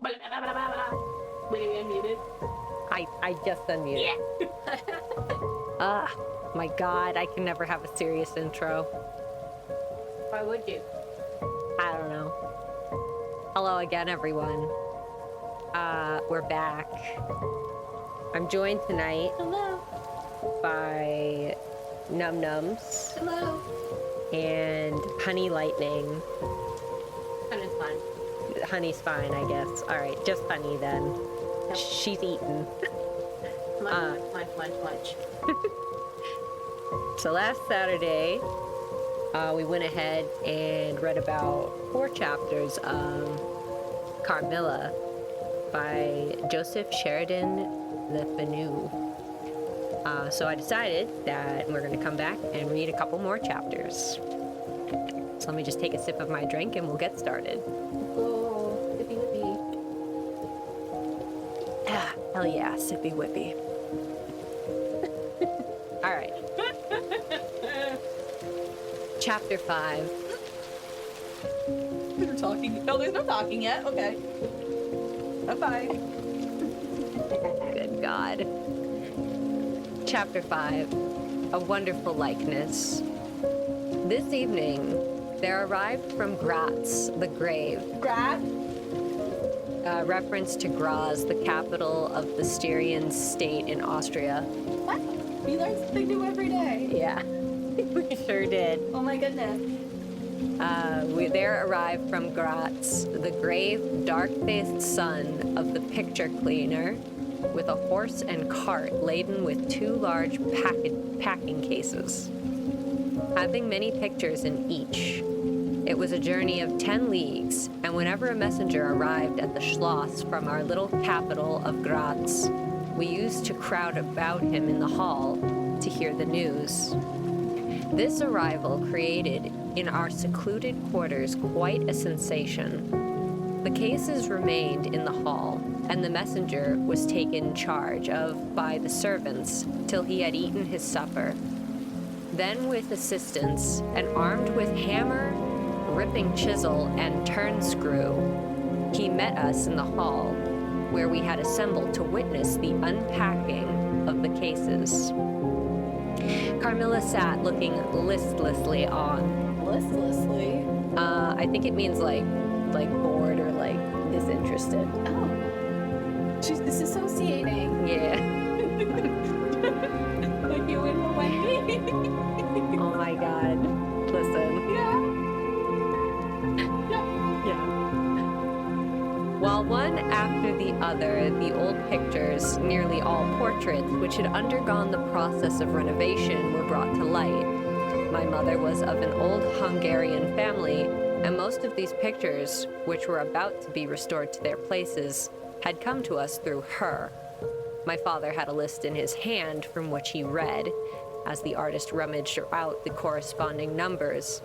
Wait, are you unmuted? I just unmuted. Yeah. My God, I can never have a serious intro. Why would you? I don't know. Hello again, everyone. We're back. I'm joined tonight Hello. by Num Nums Hello. and Honey Lightning. Kind of fun. Honey's fine, I guess. All right, just Honey then. Yep. She's eaten. Much. So last Saturday, we went ahead and read about 4 chapters of Carmilla by Joseph Sheridan Le Fanu. So I decided that we're going to come back and read a couple more chapters. So let me just take a sip of my drink and we'll get started. Oh, sippy whippy. Ah, hell yeah, sippy whippy. All right. Chapter 5. We're talking. No, there's no talking yet. Okay. Bye-bye. Good God. Chapter 5. A Wonderful Likeness. This evening, there arrived from Graz, the grave. Graz? Reference to Graz, the capital of the Styrian state in Austria. What? We learn something new every day. Yeah, we sure did. Oh my goodness. There arrived from Graz the grave, dark-faced son of the picture cleaner, with a horse and cart laden with 2 large packing cases, having many pictures in each. It was a journey of 10 leagues, and whenever a messenger arrived at the Schloss from our little capital of Graz, we used to crowd about him in the hall to hear the news. This arrival created in our secluded quarters quite a sensation. The cases remained in the hall, and the messenger was taken charge of by the servants till he had eaten his supper. Then, with assistance, and armed with hammer, ripping chisel, and turn screw, he met us in the hall, where we had assembled to witness the unpacking of the cases. Carmilla sat looking listlessly on. Listlessly? I think it means like bored or like disinterested. Oh. She's disassociating. Yeah. Like you and the Wendy. Oh my God. Listen. Yeah. While one after the other, the old pictures, nearly all portraits, which had undergone the process of renovation, were brought to light. My mother was of an old Hungarian family, and most of these pictures, which were about to be restored to their places, had come to us through her. My father had a list in his hand from which he read, as the artist rummaged out the corresponding numbers.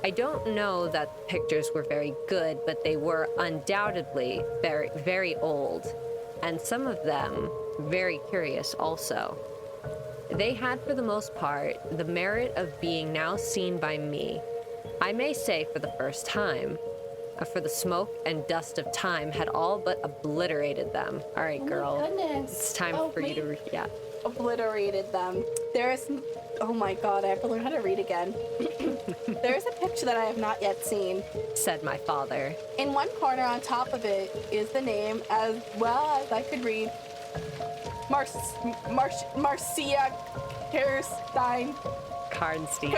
I don't know that the pictures were very good, but they were undoubtedly very, very old, and some of them very curious also. They had, for the most part, the merit of being now seen by me. I may say for the first time, for the smoke and dust of time had all but obliterated them. All right, girl. Oh my goodness. It's time for you to read. Yeah. Obliterated them. Oh my God, I have to learn how to read again. There's a picture that I have not yet seen. Said my father. In one corner on top of it is the name, as well as I could read, Marcia Karstein. Karnstein.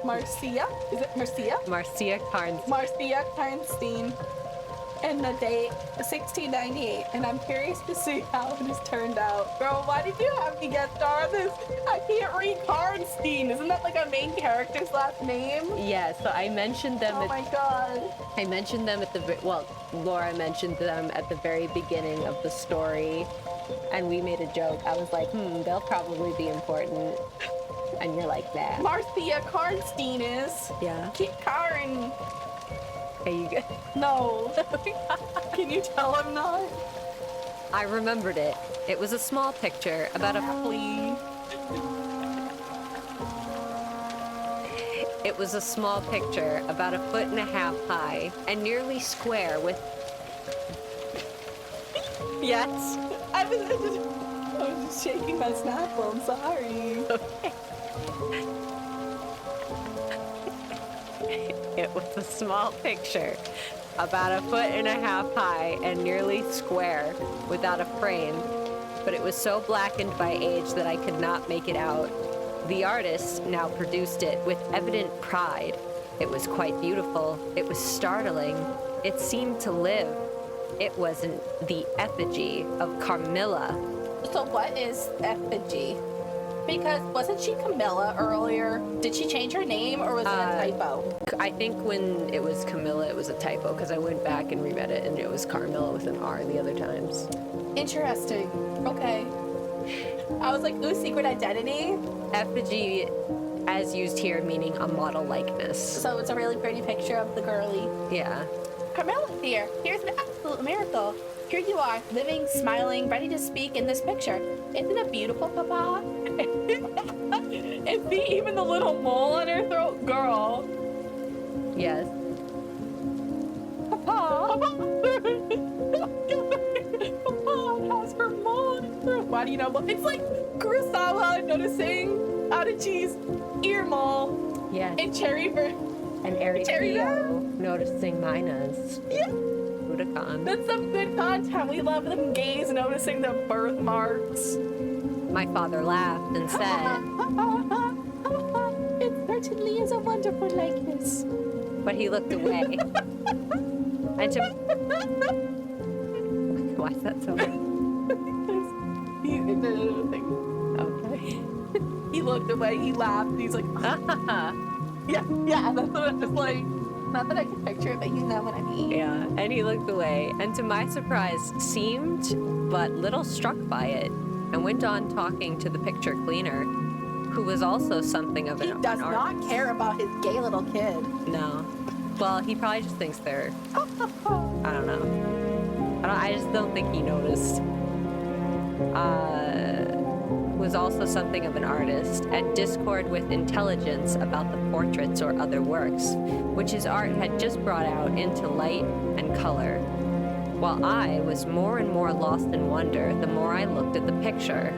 Marcia? Is it Marcia? Marcia Karnstein. Marcia Karnstein. And the date, 1698. And I'm curious to see how it has turned out. Girl, why did you have me get started this? I can't read Karnstein. Isn't that like a main character's last name? Yeah, so I mentioned them. Oh my God. I mentioned them at Laura mentioned them at the very beginning of the story, and we made a joke. I was like, they'll probably be important. And you're like, nah. Marcia Karnstein is. Yeah. Karen. Are you good? No. Can you tell I'm not? I remembered it. It was a small picture about a Please. It was a small picture, about 1.5 feet high, and nearly square with... Yes? I was just shaking my Snapple, I'm sorry. It was a small picture, about 1.5 feet high and nearly square, without a frame, but it was so blackened by age that I could not make it out. The artist now produced it with evident pride. It was quite beautiful. It was startling. It seemed to live. It wasn't the effigy of Carmilla. So what is effigy? Because wasn't she Camilla earlier? Did she change her name or was it a typo? I think when it was Camilla, it was a typo because I went back and reread it and it was Carmilla with an R the other times. Interesting. Okay. I was like, ooh, secret identity? Effigy, as used here, meaning a model likeness. So it's a really pretty picture of the girly. Yeah. Carmilla, dear, here's an absolute miracle. Here you are, living, smiling, ready to speak in this picture. Isn't it beautiful, Papa? And see, even the little mole on her throat, girl. Yes. Papa. Papa has her mole on her throat. Why do you know? It's like Kurosawa noticing Adachi's ear mole. Yes. And Cherry and Ericchio noticing Mina's. Yeah. Budokan. That's some good content. We love them gays noticing the birthmarks. My father laughed and said, It certainly is a wonderful likeness. but he looked away. And to... Why is that so Okay. He looked away, he laughed, and he's like, yeah, that's what I'm just like. Not that I can picture it, but you know what I mean. Yeah, and he looked away, and to my surprise, seemed but little struck by it, and went on talking to the picture cleaner, who was also something of an He does not care about his gay little kid. No. Well, he probably just thinks they're... I don't know. I just don't think he noticed. Was also something of an artist, and discord with intelligence about the portraits or other works, which his art had just brought out into light and color. While I was more and more lost in wonder the more I looked at the picture.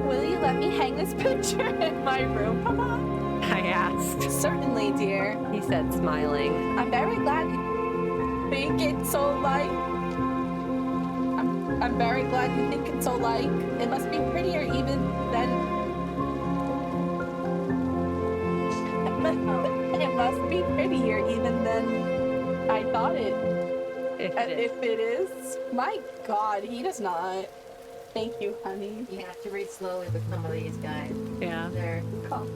Will you let me hang this picture in my room, Papa? I asked. Certainly, dear. He said, smiling. I'm very glad you think it's so like... I'm very glad you think it's so like... It must be prettier even than... It must be prettier even than I thought it. If it is. My God, he does not. Thank you, honey. You have to read slowly with some of these guys. Yeah.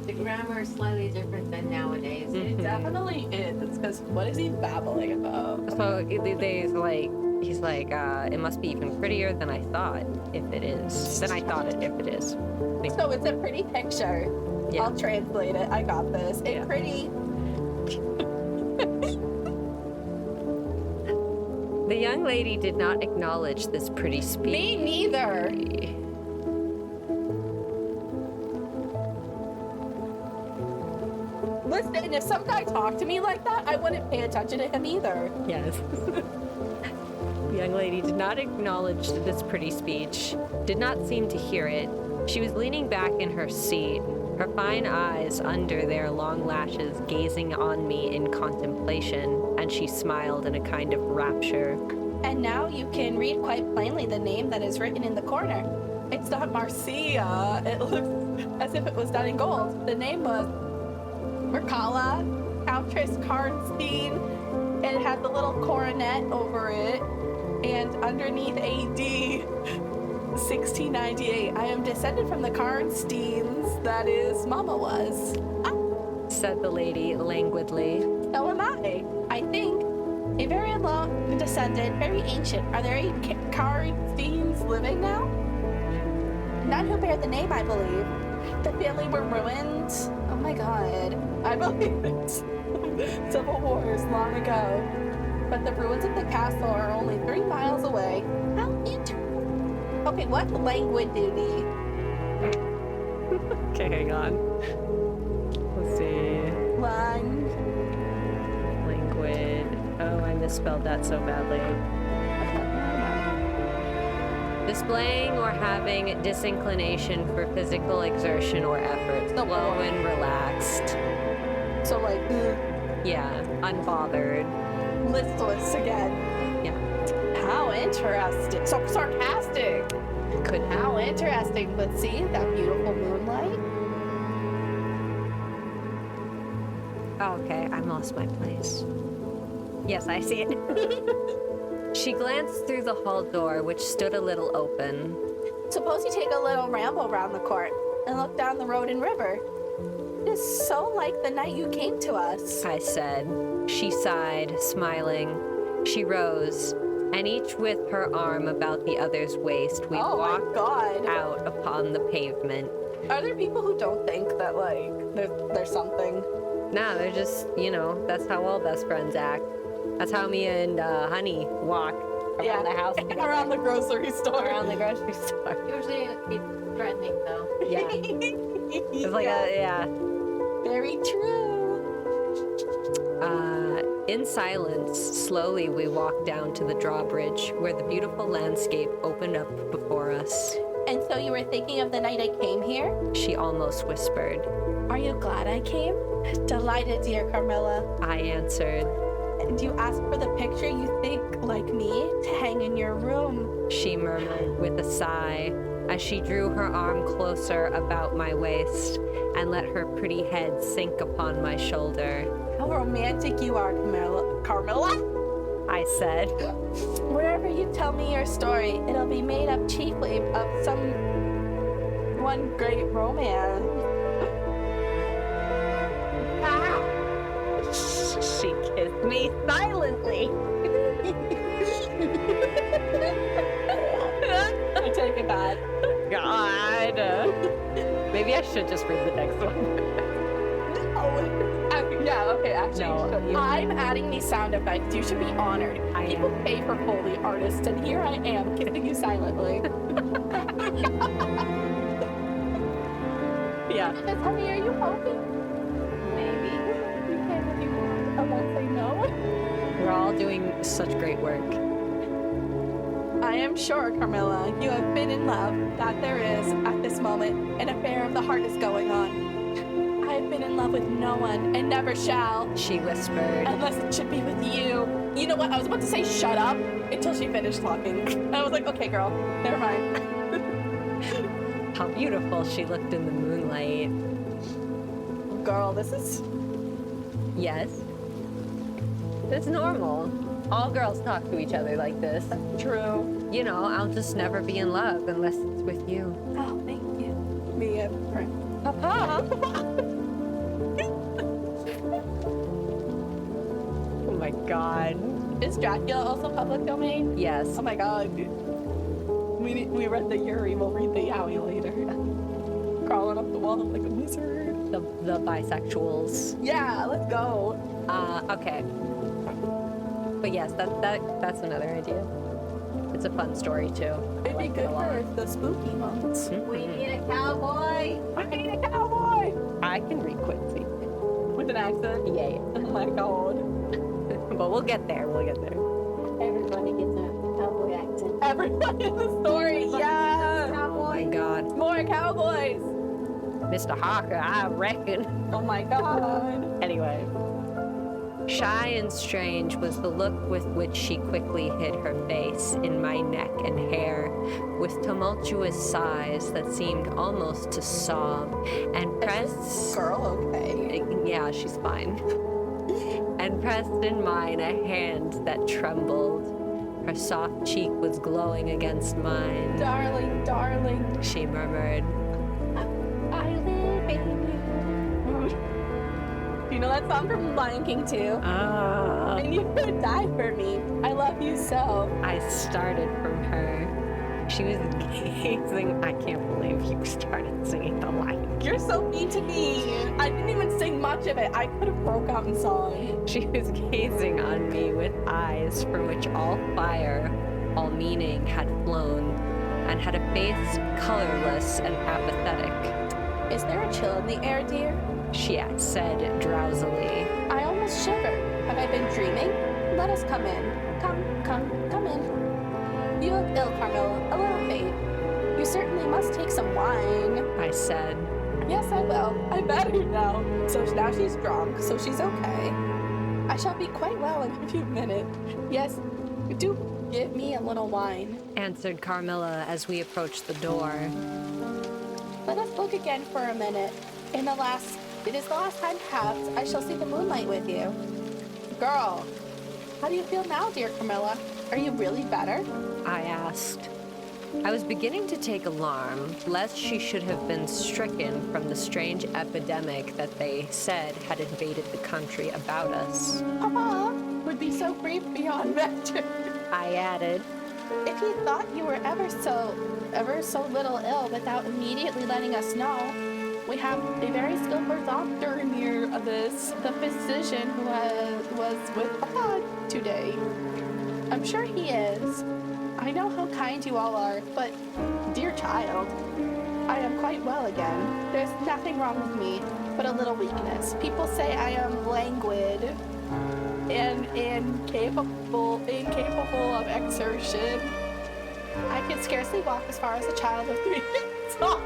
The grammar is slightly different than nowadays. It definitely is, because what is he babbling about? So he's like, it must be even prettier than I thought if it is. Than I thought it if it is. So it's a pretty picture. Yeah. I'll translate it. I got this. It's pretty. The young lady did not acknowledge this pretty speech. Me neither. Listen, if some guy talked to me like that, I wouldn't pay attention to him either. Yes. The young lady did not acknowledge this pretty speech, did not seem to hear it. She was leaning back in her seat, her fine eyes under their long lashes gazing on me in contemplation, and she smiled in a kind of rapture. And now you can read quite plainly the name that is written in the corner. It's not Marcia. It looks as if it was done in gold. The name was Mercala, Countess Karnstein, and it had the little coronet over it. And underneath AD 1698, I am descended from the Karnsteins, that is, Mama was. Said the lady languidly. So am I. I think a very long descendant, very ancient. Are there any Karnsteins living now? None who bear the name, I believe. The family were ruined. Oh my God. I believe it's civil wars long ago. But the ruins of the castle are only 3 miles away. How interesting. Okay, what languidity? Okay, hang on. Let's see. Line. Languid. Oh, I misspelled that so badly. Displaying or having disinclination for physical exertion or effort. Slow and relaxed. So like, Yeah, unbothered. listless again. Yeah. How interesting. So sarcastic. Could be. How interesting. But see, that beautiful moonlight. Oh, okay, I lost my place. Yes, I see it. She glanced through the hall door, which stood a little open. Suppose you take a little ramble around the court and look down the road and river. It is so like the night you came to us. I said. She sighed, smiling. She rose, and each with her arm about the other's waist, we Oh my walked God. out upon the pavement. Are there people who don't think that like there's something? Nah, they're just, that's how all best friends act. That's how me and Honey walk around the house together. Around the grocery store. Around the grocery store. Usually it's threatening though. Yeah. It's like Very true. In silence, slowly we walked down to the drawbridge where the beautiful landscape opened up before us. And so you were thinking of the night I came here? She almost whispered. Are you glad I came? Delighted, dear Carmilla. I answered. And you asked for the picture you think, like me, to hang in your room. She murmured with a sigh as she drew her arm closer about my waist and let her pretty head sink upon my shoulder. How romantic you are, Carmilla. I said. Wherever you tell me your story, it'll be made up chiefly of one great romance. She kissed me silently. I take it back. God. Maybe I should just read the next one. Yeah, okay, actually, No, you- I'm adding these sound effects. You should be honored. I People am. pay for Foley artists, and here I am kissing you silently. Yeah. Miss Honey, are you hoping? Maybe. You can if you want. I won't say no. We're all doing such great work. I am sure, Carmilla, you have been in love, that there is, at this moment, an affair of the heart is going on. I have been in love with no one, and never shall, She whispered. unless it should be with you. You know what? I was about to say shut up until she finished talking. And I was like, okay, girl, never mind. How beautiful she looked in the moonlight. Girl, this is... Yes. It's normal. All girls talk to each other like this. true. You know, I'll just never be in love unless it's with you. Oh, thank you. Me and friend. Oh my god. Is Dracula also public domain? Yes. Oh my god. We read the Yuri, we'll read the Yowie later. Crawling up the wall like a lizard. The bisexuals. Yeah, let's go. Okay. But yes, that's another idea. It's a fun story too. It'd be good for the spooky months. We need a cowboy. I need a cowboy! I can read Quincy. With an accent? Yay. Oh my god. But we'll get there. We'll get there. Everybody gets a cowboy accent. Everyone in the story, yeah! Oh my Cowboy. god. More cowboys! Mr. Hawker, I reckon. Oh my god. Anyway. Shy and strange was the look with which she quickly hid her face in my neck and hair, with tumultuous sighs that seemed almost to sob, and pressed... Girl, okay. Yeah, she's fine. And pressed in mine a hand that trembled. Her soft cheek was glowing against mine. Darling, darling, She murmured. I live in you. You know that song from Lion King too? And you could die for me. I love you so. I started from her. She was gazing. I can't believe you started singing the line. You're so mean to me. I didn't even sing much of it. I could have broke out in song. She was gazing on me with eyes from which all fire, all meaning had flown, and had a face colorless and apathetic. Is there a chill in the air, dear? She said drowsily. I almost shiver. Have I been dreaming? Let us come in. Come in. You look ill, Carmilla. A little faint. You certainly must take some wine. I said. Yes, I will. I'm better now. So now she's drunk, so she's okay. I shall be quite well in a few minutes. Yes, do give me a little wine. Answered Carmilla as we approached the door. Let us look again for a minute. It is the last time perhaps I shall see the moonlight with you. Girl, how do you feel now, dear Carmilla? Are you really better? I asked. I was beginning to take alarm, lest she should have been stricken from the strange epidemic that they said had invaded the country about us. Papa would be so grieved beyond measure. I added. If he thought you were ever so little ill without immediately letting us know, we have a very skillful doctor near this, the physician who was with Papa today. I'm sure he is. I know how kind you all are, but, dear child, I am quite well again. There's nothing wrong with me, but a little weakness. People say I am languid and incapable of exertion. I can scarcely walk as far as a child of 3 years old.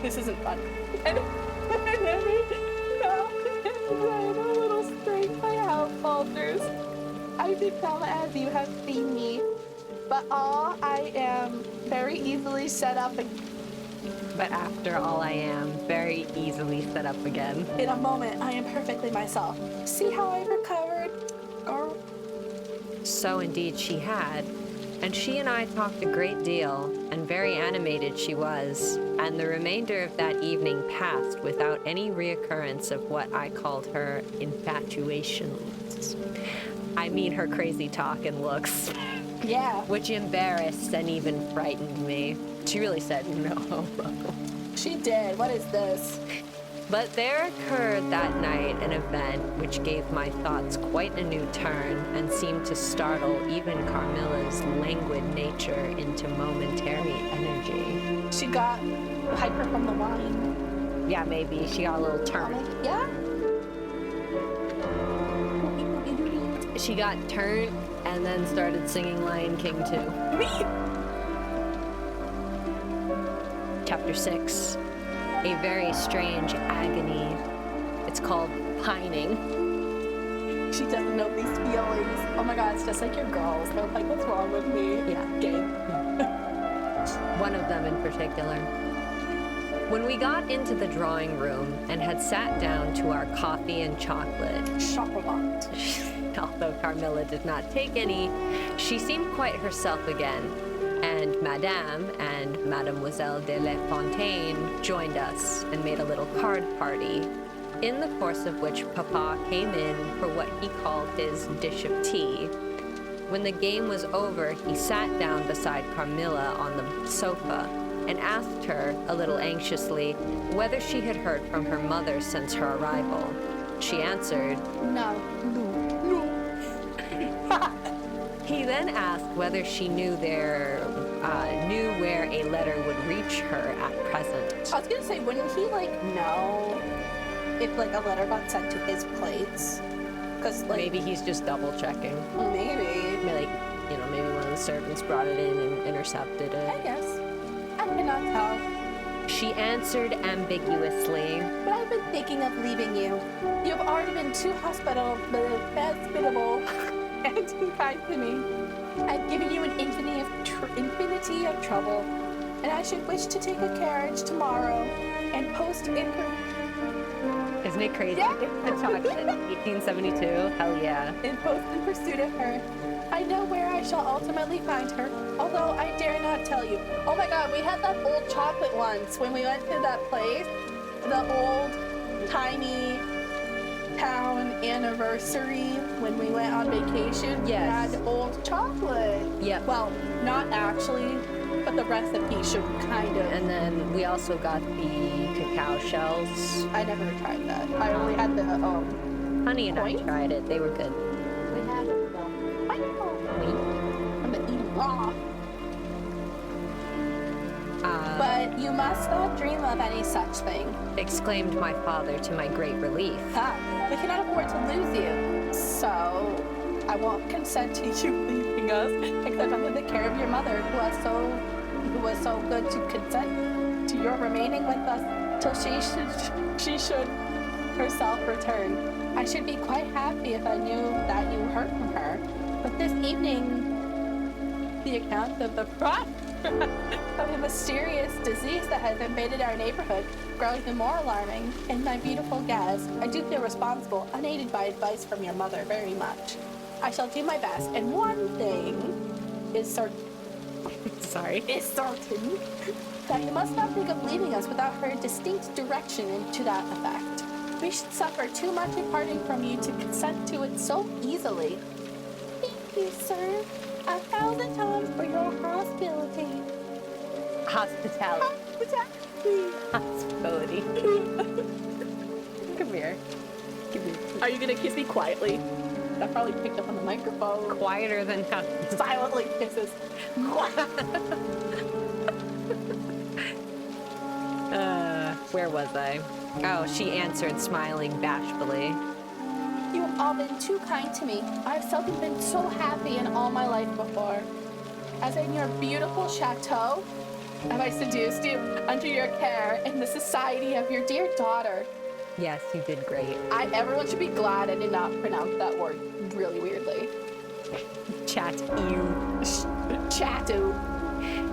This isn't fun. And now, I'm a little strength my health falters. I become as you have seen me, but I am very easily set up again. But after all, I am very easily set up again. In a moment, I am perfectly myself. See how I recovered, girl? So indeed she had. And she and I talked a great deal, and very animated she was, and the remainder of that evening passed without any reoccurrence of what I called her infatuations. I mean her crazy talk and looks. Yeah. Which embarrassed and even frightened me. She really said no. She did. What is this? But there occurred that night an event which gave my thoughts quite a new turn and seemed to startle even Carmilla's languid nature into momentary energy. She got hyper from the wine. Yeah, maybe. She got a little turned. Yeah? She got turned and then started singing Lion King 2. Chapter 6. A very strange agony. It's called pining. She doesn't know these feelings. Oh my god, it's just like your girls. They're like, what's wrong with me? Yeah. Gay. One of them in particular. When we got into the drawing room and had sat down to our coffee and chocolate, Chocolate. although Carmilla did not take any, she seemed quite herself again, and Madame and Mademoiselle de La Fontaine joined us and made a little card party, in the course of which Papa came in for what he called his dish of tea. When the game was over, he sat down beside Carmilla on the sofa and asked her, a little anxiously, whether she had heard from her mother since her arrival. She answered, No. He then asked whether she knew where a letter would reach her at present. I was gonna say, wouldn't he, know if, a letter got sent to his place? Because, Maybe he's just double checking. Maybe. Maybe one of the servants brought it in and intercepted I it. guess. I cannot tell. She answered ambiguously. But I've been thinking of leaving you. You have already been too hospitable and too kind to me. I've given you an infinity of trouble, and I should wish to take a carriage tomorrow and post in Isn't it crazy? Yeah. The chocolate, 1872. Hell yeah. pursuit of her. I know where I shall ultimately find her, although I dare not tell you. Oh my god, we had that old chocolate once when we went to that place. The old, tiny town anniversary when we went on vacation. Yes. We had old chocolate. Yep. Well, not actually, but the recipe should kind of. And then we also got the cacao shells. I never tried that. I only had the Honey and Point? I tried it. They were good. We had I'm gonna eat them raw. Uh, But But you must not dream of any such thing. exclaimed my father to my great relief. We cannot afford to lose you. So, I won't consent to you leaving us, except under the care of your mother, who was so good to consent to your remaining with us till she should herself return. I should be quite happy if I knew that you heard from her. But this evening, the account of the of a mysterious disease that has invaded our neighborhood grows even more alarming. And my beautiful guest, I do feel responsible, unaided by advice from your mother very much. I shall do my best, and one thing is certain. Is certain that you must not think of leaving us without her distinct direction to that effect. We should suffer too much in parting from you to consent to it so easily. Thank you, sir, 1,000 times for your hospitality. Hospitality. Come here. Are you gonna kiss me quietly? That probably picked up on the microphone. Quieter than that. Silently kisses. Where was I? Oh, she answered, smiling bashfully. You have all been too kind to me. I've seldom been so happy in all my life before. As in your beautiful chateau, have I seduced you under your care in the society of your dear daughter. Yes, you did great. Everyone should be glad I did not pronounce that word really weirdly. Chateau.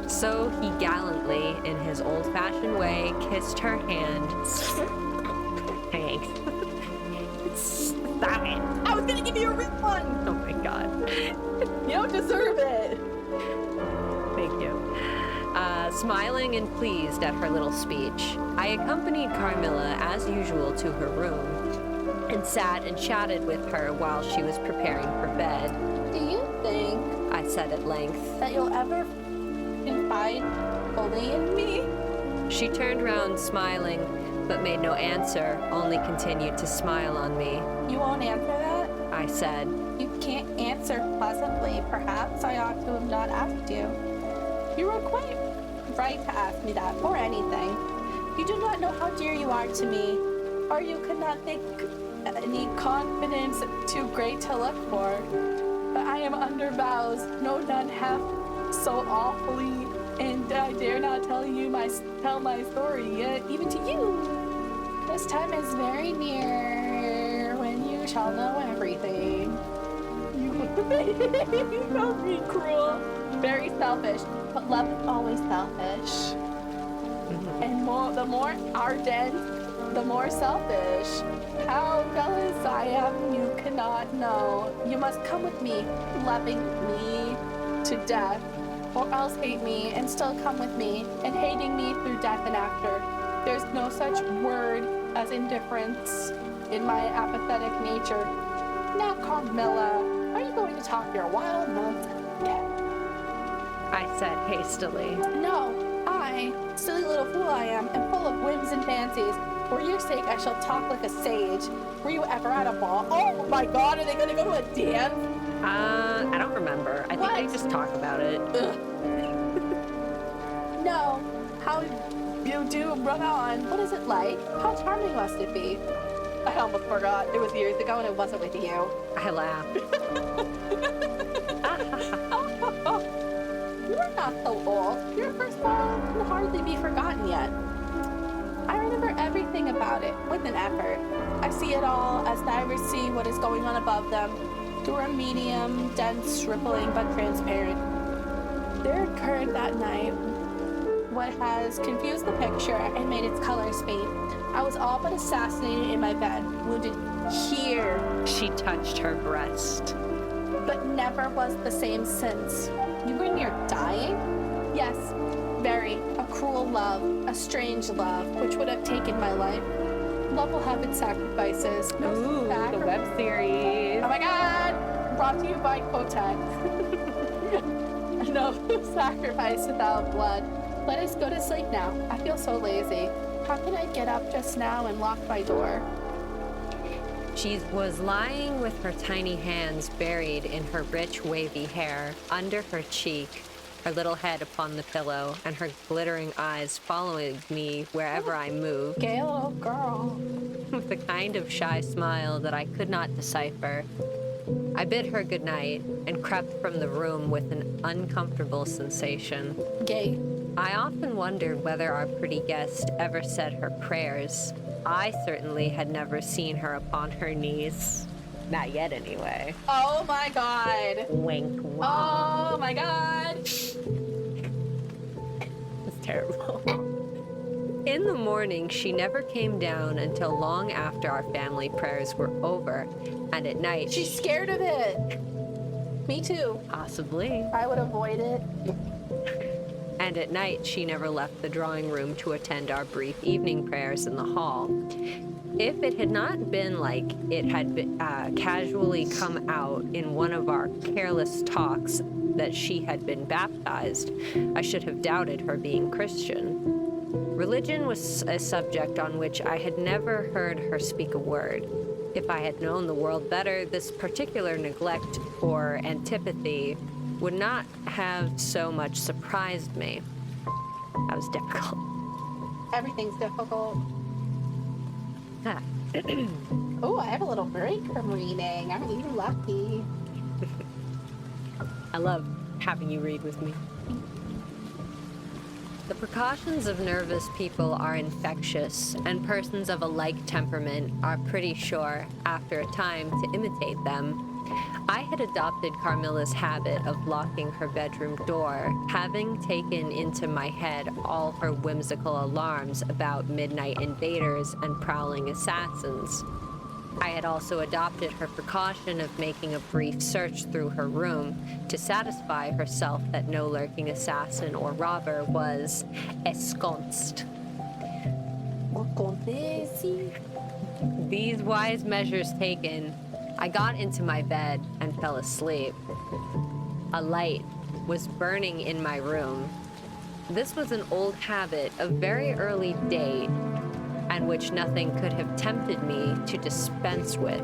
So he gallantly, in his old-fashioned way, kissed her hand. Thanks. Stop it. I was gonna give you a refund. Oh my god. You don't deserve it. Thank you. Smiling and pleased at her little speech, I accompanied Carmilla as usual to her room and sat and chatted with her while she was preparing for bed. Do you think, I said at length, that you'll ever confide fully in me? She turned round smiling, but made no answer, only continued to smile on me. You won't answer that? I said, You can't answer pleasantly. Perhaps I ought to have not asked you. You were quite right to ask me that, or anything. You do not know how dear you are to me, or you could not think any confidence too great to look for. But I am under vows, no none half so awfully, and I dare not tell my story yet, even to you. This time is very near when you shall know everything. You don't be cruel. Very selfish, but love is always selfish. And the more ardent, the more selfish. How jealous I am, you cannot know. You must come with me, loving me to death, or else hate me and still come with me, and hating me through death and after. There's no such word as indifference in my apathetic nature. Now, Carmilla, are you going to talk your wild nonsense again? I said hastily. No, I, silly little fool I am full of whims and fancies. For your sake, I shall talk like a sage. Were you ever at a ball? Oh my god, are they gonna go to a dance? I don't remember. I think they just talk about it. No, how you do run on. What is it like? How charming must it be? I almost forgot. It was years ago and it wasn't with you. I laughed. You're not so old. Your first ball can hardly be forgotten yet. I remember everything about it with an effort. I see it all as divers see what is going on above them, through a medium, dense, rippling, but transparent. There occurred that night what has confused the picture and made its colors faint. I was all but assassinated in my bed, wounded here. She touched her breast. But never was the same since. You were near dying? Yes, very. A cruel love, a strange love, which would have taken my life. Love will have its sacrifices. No the web series. Oh my god! Brought to you by Kotex. No sacrifice without blood. Let us go to sleep now. I feel so lazy. How can I get up just now and lock my door? She was lying with her tiny hands buried in her rich, wavy hair under her cheek, her little head upon the pillow, and her glittering eyes following me wherever I moved, Gay little girl. with a kind of shy smile that I could not decipher. I bid her good night and crept from the room with an uncomfortable sensation. Gay. I often wondered whether our pretty guest ever said her prayers. I certainly had never seen her upon her knees. Not yet, anyway. Oh my god. Wink, wink. Oh my god. It's terrible. In the morning, she never came down until long after our family prayers were over, and at night... She's scared of it. Me too. Possibly. I would avoid it. And at night, she never left the drawing room to attend our brief evening prayers in the hall. If it had not been like it had been, casually come out in one of our careless talks that she had been baptized, I should have doubted her being Christian. Religion was a subject on which I had never heard her speak a word. If I had known the world better, this particular neglect or antipathy would not have so much surprised me. That was difficult. Everything's difficult. Ah. Oh, I have a little break from reading. Aren't you lucky? I love having you read with me. The precautions of nervous people are infectious, and persons of a like temperament are pretty sure, after a time, to imitate them. I had adopted Carmilla's habit of locking her bedroom door, having taken into my head all her whimsical alarms about midnight invaders and prowling assassins. I had also adopted her precaution of making a brief search through her room to satisfy herself that no lurking assassin or robber was ensconced. These wise measures taken, I got into my bed and fell asleep. A light was burning in my room. This was an old habit of very early date, and which nothing could have tempted me to dispense with.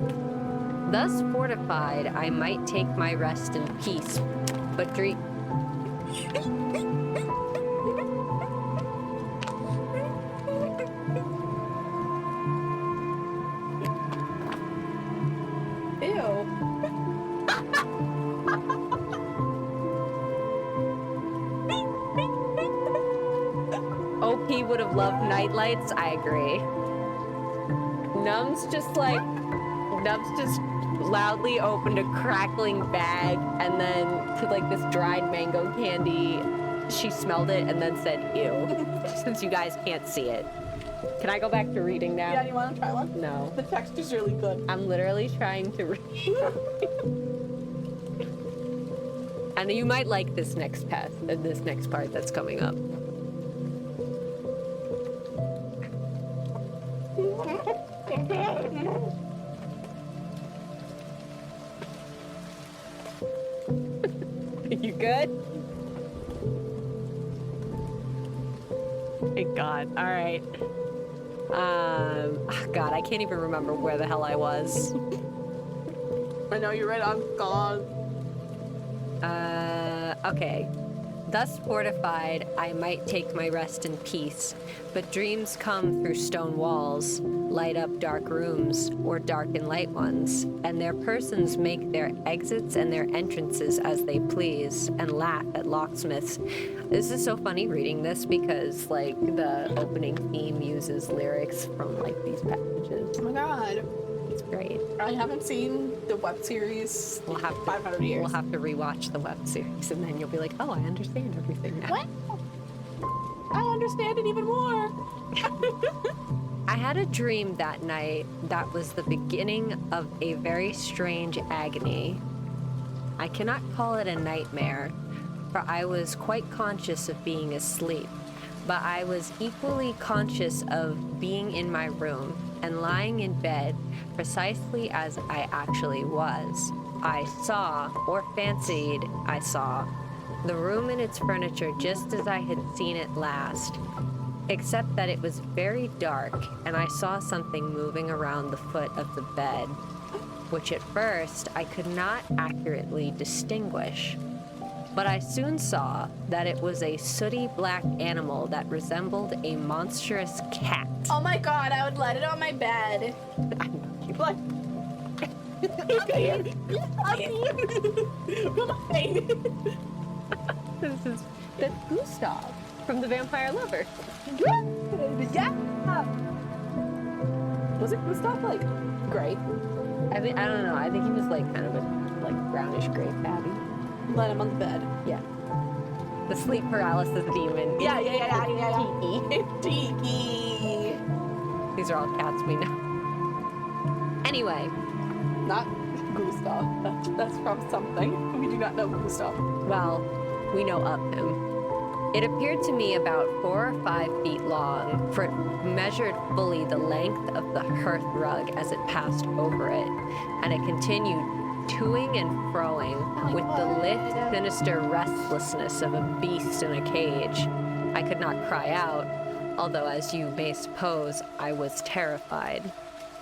Thus fortified, I might take my rest in peace, but dream... Ew. OP would have loved nightlights, I agree. Nums just loudly opened a crackling bag and then to like this dried mango candy. She smelled it and then said, ew, since you guys can't see it. Can I go back to reading now? Yeah, do you want to try one? No. The texture's really good. I'm literally trying to read. And you might like this next part that's coming up. You good? Thank God. All right. God, I can't even remember where the hell I was. I know you're right. I'm gone. Okay. Thus fortified, I might take my rest in peace, but dreams come through stone walls, light up dark rooms, or darken light ones, and their persons make their exits and their entrances as they please, and laugh at locksmiths. This is so funny reading this because, like, the opening theme uses lyrics from, like, these passages. Oh my god. It's great. I haven't seen the web series We'll have to, 500 years. We'll have to rewatch the web series, and then you'll be like, oh, I understand everything now. What? I understand it even more. I had a dream that night that was the beginning of a very strange agony. I cannot call it a nightmare, for I was quite conscious of being asleep, but I was equally conscious of being in my room and lying in bed precisely as I actually was. I saw, or fancied I saw, the room and its furniture just as I had seen it last, except that it was very dark and I saw something moving around the foot of the bed, which at first I could not accurately distinguish. but I soon saw that it was a sooty black animal that resembled a monstrous cat. Oh my god, I would let it on my bed. Like, okay. Come on, baby. That's Gustav from The Vampire Lover. Yeah. Was it Gustav like gray? I don't know. I think he was like kind of a like brownish gray tabby. Let him on the bed. Yeah. The sleep paralysis demon. Yeah. Tiki. Tiki. These are all cats we know. Anyway, Not Gustav. That's from something. We do not know Gustav. well, we know of him. It appeared to me about 4 or 5 feet long, for it measured fully the length of the hearth rug as it passed over it, and it continued toing and froing with the lithe, sinister restlessness of a beast in a cage. I could not cry out, although, as you may suppose, I was terrified.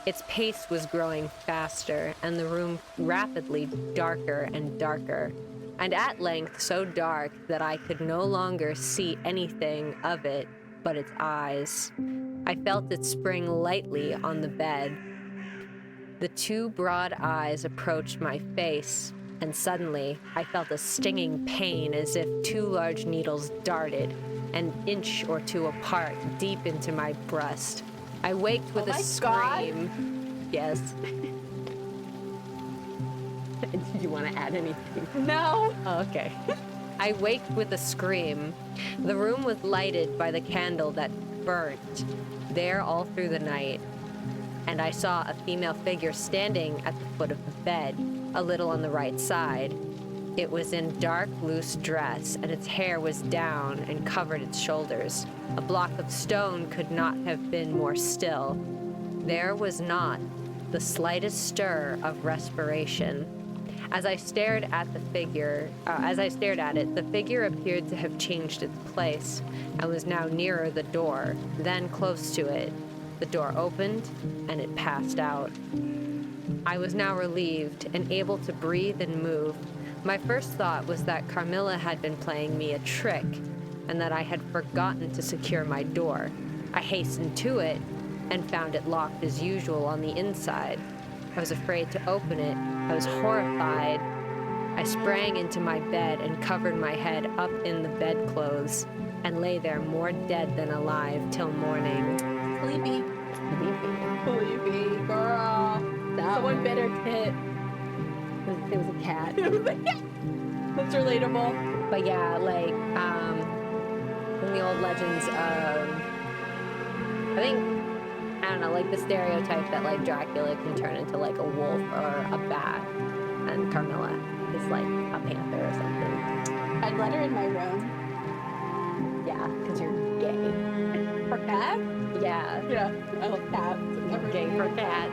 Its pace was growing faster, and the room rapidly darker and darker, and at length so dark that I could no longer see anything of it but its eyes. I felt it spring lightly on the bed. The 2 broad eyes approached my face, and suddenly I felt a stinging pain as if 2 large needles darted, an inch or 2 apart, deep into my breast. I waked with a scream. Yes. Did you want to add anything? No. Oh, okay. I waked with a scream. The room was lighted by the candle that burnt there all through the night, and I saw a female figure standing at the foot of the bed, a little on the right side. It was in dark, loose dress, and its hair was down and covered its shoulders. A block of stone could not have been more still. There was not the slightest stir of respiration. As I stared at it, the figure appeared to have changed its place and was now nearer the door, then close to it. The door opened, and it passed out. I was now relieved and able to breathe and move. My first thought was that Carmilla had been playing me a trick, and that I had forgotten to secure my door. I hastened to it and found it locked as usual on the inside. I was afraid to open it. I was horrified. I sprang into my bed and covered my head up in the bedclothes and lay there more dead than alive till morning. Sleepy. Sleepy, girl. No. Someone bit her tit. It was a cat. That's relatable. But yeah, like, from the old legends of, I think, I don't know, like the stereotype that like Dracula can turn into like a wolf or a bat, and Carmilla is like a panther or something. I'd let her in my room. Yeah, because you're gay. For cat? Yeah. Yeah, I love cats. You're gay for cat.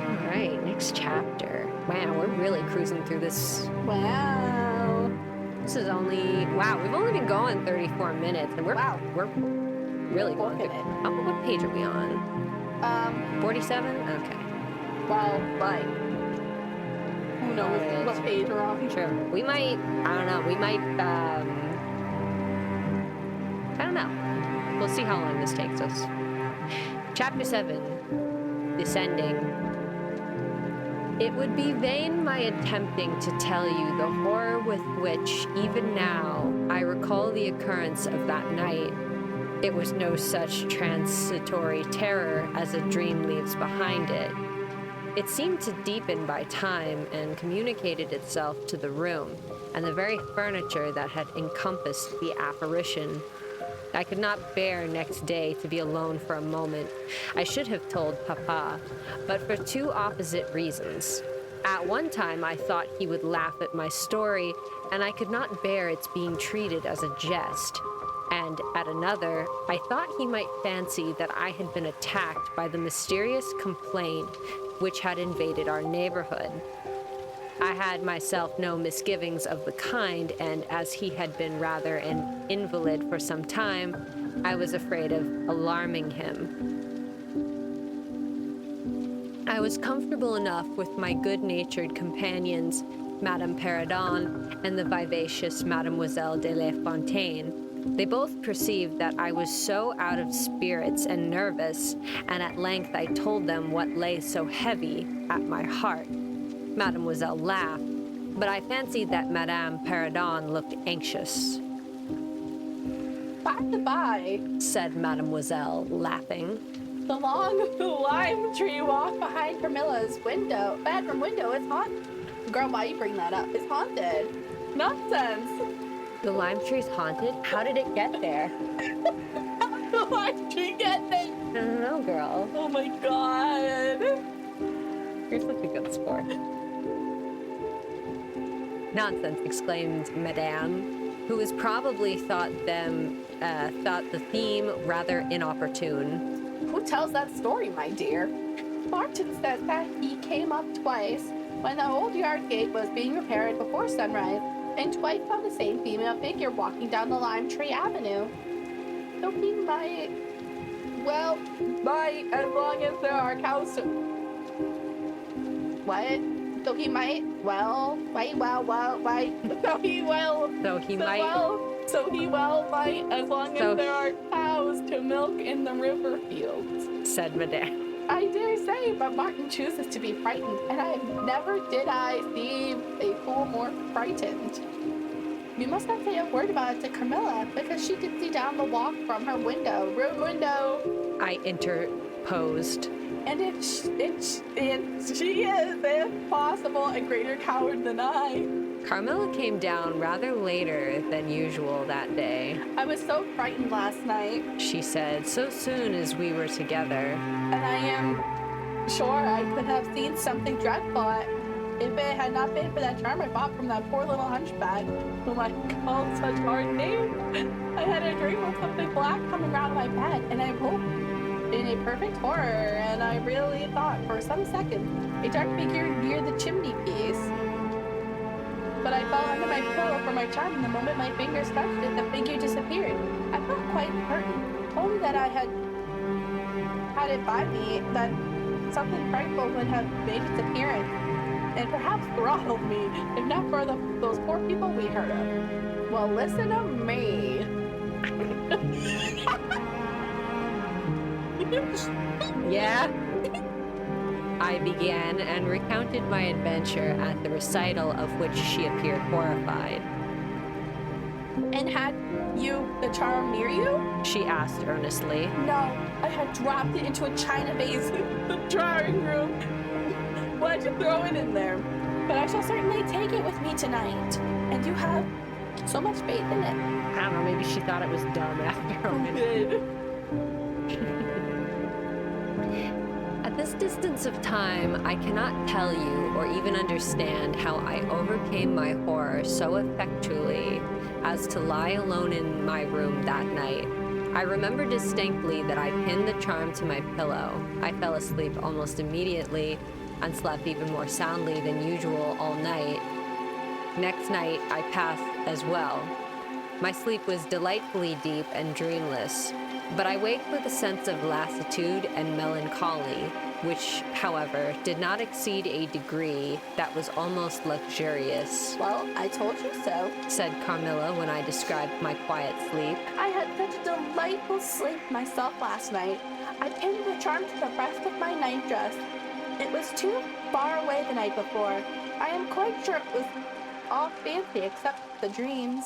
All right, next chapter. Wow, we're really cruising through this. Wow. This is only, wow, we've only been going 34 minutes, and we're really going through it. Oh, what page are we on? 47? Okay. Well, like, who knows what page we're on? True. We might, I don't know, I don't know. We'll see how long this takes us. Chapter 7, Descending. It would be vain my attempting to tell you the horror with which, even now, I recall the occurrence of that night. It was no such transitory terror as a dream leaves behind it. It seemed to deepen by time and communicated itself to the room and the very furniture that had encompassed the apparition. I could not bear next day to be alone for a moment. I should have told Papa, but for 2 opposite reasons. At one time, I thought he would laugh at my story, and I could not bear its being treated as a jest. And at another, I thought he might fancy that I had been attacked by the mysterious complaint which had invaded our neighborhood. I had myself no misgivings of the kind, and as he had been rather an invalid for some time, I was afraid of alarming him. I was comfortable enough with my good-natured companions Madame Perrodon, and the vivacious Mademoiselle de La Fontaine. They both perceived that I was so out of spirits and nervous, and at length I told them what lay so heavy at my heart. Mademoiselle laughed, but I fancied that Madame Perrodon looked anxious. By the by, Said Mademoiselle, laughing. the long lime tree walk behind Camilla's bedroom window, is haunted. Girl, why you bring that up? It's haunted. Nonsense. The lime tree's haunted? How did it get there? How did the lime tree get there? I don't know, girl. Oh my god. You're such a good sport. Nonsense, exclaimed Madame, who was probably thought the theme rather inopportune. Who tells that story, my dear? Martin says that he came up twice when the old yard gate was being repaired before sunrise, and twice saw the same female figure walking down the lime tree avenue. So he might, as long as there are cows. What? So he might, as long as there are cows to milk in the river fields, said Madame. I dare say, but Martin chooses to be frightened, and never did I see a fool more frightened. You must not say a word about it to Carmilla, because she can see down the walk from her window. Room window. I interposed. And if she is, if possible, a greater coward than I. Carmilla came down rather later than usual that day. I was so frightened last night. She said, so soon as we were together. And I am sure I could have seen something dreadful if it had not been for that charm I bought from that poor little hunchback, whom I called such hard names. I had a dream of something black coming around my bed, and I woke in a perfect horror, and I really thought for some seconds a dark figure near the chimney piece. But I fell under my pillow for my charm, and the moment my fingers touched it, the figure disappeared. I felt quite certain, only that I had it by me, that something frightful would have made its appearance, and perhaps throttled me, if not for those poor people we heard of. Well, listen to me. Yeah? I began and recounted my adventure, at the recital of which she appeared horrified. And had you the charm near you? She asked earnestly. No, I had dropped it into a china vase in the drawing room. Why'd you throw it in there? But I shall certainly take it with me tonight. And you have so much faith in it. I don't know, maybe she thought it was dumb after all. Good. At this distance of time, I cannot tell you or even understand how I overcame my horror so effectually as to lie alone in my room that night. I remember distinctly that I pinned the charm to my pillow. I fell asleep almost immediately and slept even more soundly than usual all night. Next night, I passed as well. My sleep was delightfully deep and dreamless, but I waked with a sense of lassitude and melancholy, which, however, did not exceed a degree that was almost luxurious. Well, I told you so, said Carmilla when I described my quiet sleep. I had such a delightful sleep myself last night. I pinned the charm to the breast of my nightdress. It was too far away the night before. I am quite sure it was all fancy except the dreams.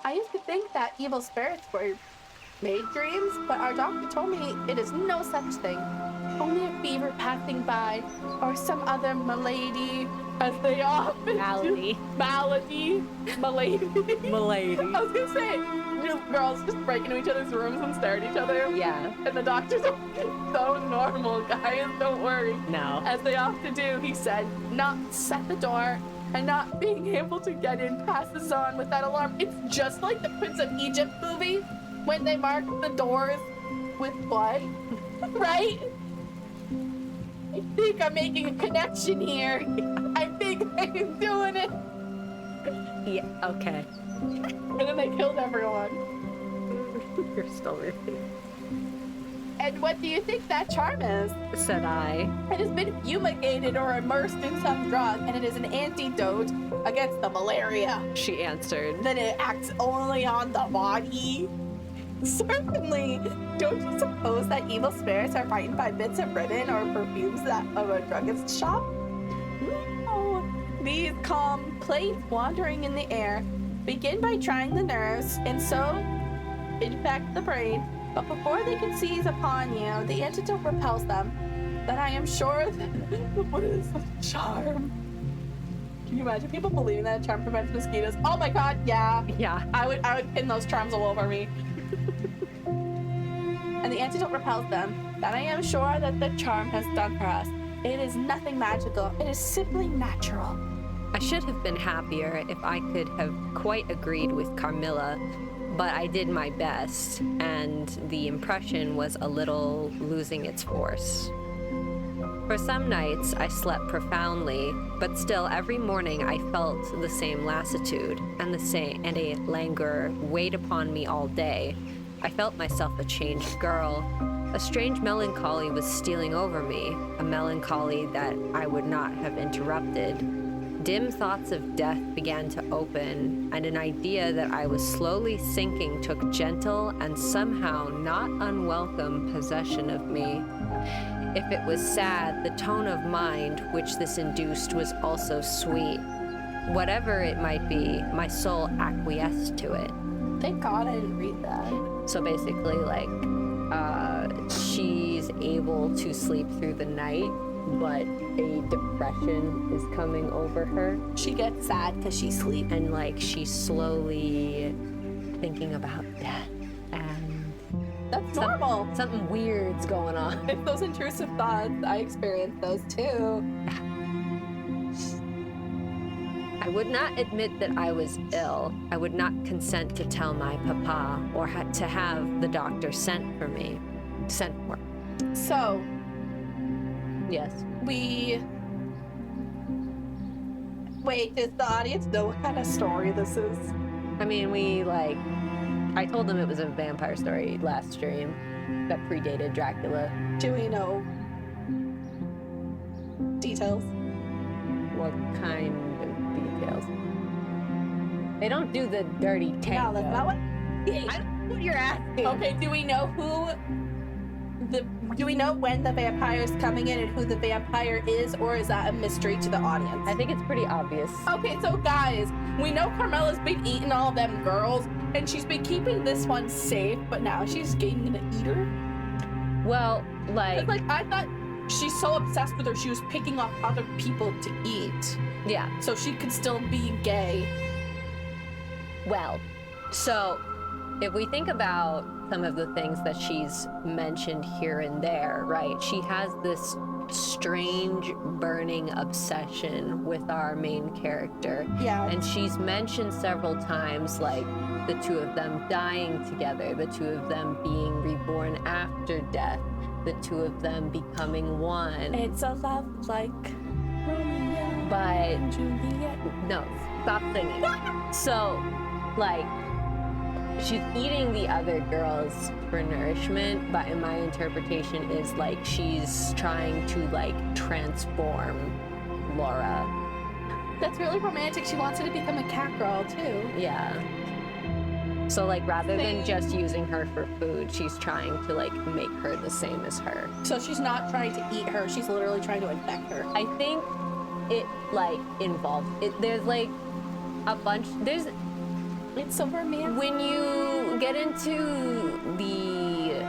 I used to think that evil spirits were made dreams, but our doctor told me it is no such thing. Only a fever passing by, or some other malady, as they often Malady. Malady. Milady. I was gonna say, girls just break into each other's rooms and stare at each other. Yeah. And the doctor's like, so normal, guys, don't worry. No. As they often do, he said, not set the door, and not being able to get in passes on with that alarm. It's just like the Prince of Egypt movie, when they mark the doors with blood, right? I think I'm making a connection here. I think I'm doing it. Yeah, okay. And then they killed everyone. You're still reading. And what do you think that charm is? said I. It has been fumigated or immersed in some drug, and it is an antidote against the malaria. She answered. Then it acts only on the body. Certainly. Don't you suppose that evil spirits are frightened by bits of ribbon or perfumes of a druggist's shop? No. These calm plates wandering in the air begin by trying the nerves and so infect the brain. But before they can seize upon you, the antidote repels them. Then I am sure that what is a charm? Can you imagine people believing that a charm prevents mosquitoes? Oh my god, yeah. Yeah. I would pin those charms all over me. And the antidote repels them. Then I am sure that the charm has done for us. It is nothing magical. It is simply natural. I should have been happier if I could have quite agreed with Carmilla, but I did my best, and the impression was a little losing its force. For some nights, I slept profoundly, but still every morning I felt the same lassitude and a languor weighed upon me all day. I felt myself a changed girl. A strange melancholy was stealing over me, a melancholy that I would not have interrupted. Dim thoughts of death began to open, and an idea that I was slowly sinking took gentle and somehow not unwelcome possession of me. If it was sad, the tone of mind which this induced was also sweet. Whatever it might be, my soul acquiesced to it. Thank God I didn't read that. So basically, like, she's able to sleep through the night, but a depression is coming over her. She gets sad because she sleeps. And, like, she's slowly thinking about death. And That's normal. something weird's going on. It's those intrusive thoughts. I experience those too. I would not admit that I was ill. I would not consent to tell my papa or to have the doctor sent for. So, Yes. Wait, does the audience know what kind of story this is? I mean, I told them it was a vampire story last stream that predated Dracula. Do we know details? What kind of details? They don't do the dirty No, tank. that's not what. I don't know what you're asking. Okay, do we know do we know when the vampire is coming in and who the vampire is, or is that a mystery to the audience? I think it's pretty obvious. Okay, so guys, we know Carmella's been eating all them girls, and she's been keeping this one safe, but now she's gaining an eater. Well, It's like, I thought she's so obsessed with her, she was picking off other people to eat, yeah. so she could still be gay. Well, so if we think about some of the things that she's mentioned here and there, right? She has this strange burning obsession with our main character. Yeah. And she's mentioned several times, like, the two of them dying together, the two of them being reborn after death, the two of them becoming one. It's a love like Romeo But and Juliet. no, stop singing. So, like, she's eating the other girls for nourishment, but in my interpretation is like she's trying to, like, transform Laura. That's really romantic. She wants her to become a cat girl too. Yeah. So, like, rather than just using her for food, she's trying to, like, make her the same as her. So she's not trying to eat her. She's literally trying to infect her. I think it, like, involves it. There's, like, a bunch. It's so romantic. When you get into the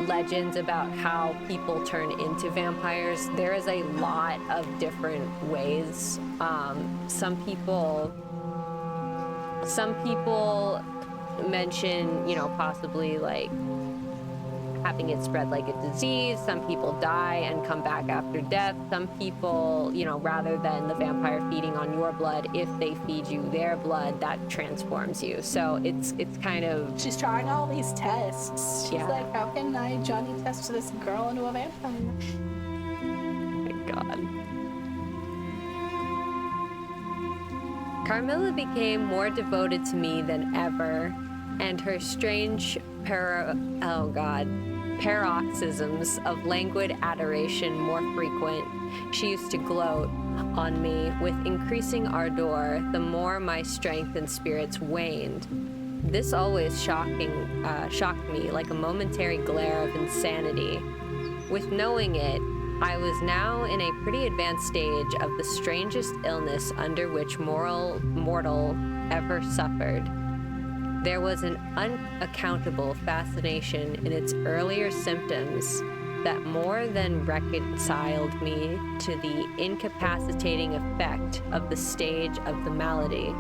legends about how people turn into vampires, there is a lot of different ways. Some people mention, possibly, like, having it spread like a disease. Some people die and come back after death. Some people, rather than the vampire feeding on your blood, if they feed you their blood, that transforms you. So it's kind of... She's trying all these tests. She's Yeah. like, how can I Johnny test this girl into a vampire? My God. Carmilla became more devoted to me than ever, and her strange paroxysms of languid adoration more frequent. She used to gloat on me with increasing ardor the more my strength and spirits waned. This always shocked me like a momentary glare of insanity. With knowing it, I was now in a pretty advanced stage of the strangest illness under which mortal ever suffered. There was an unaccountable fascination in its earlier symptoms that more than reconciled me to the incapacitating effect of the stage of the malady.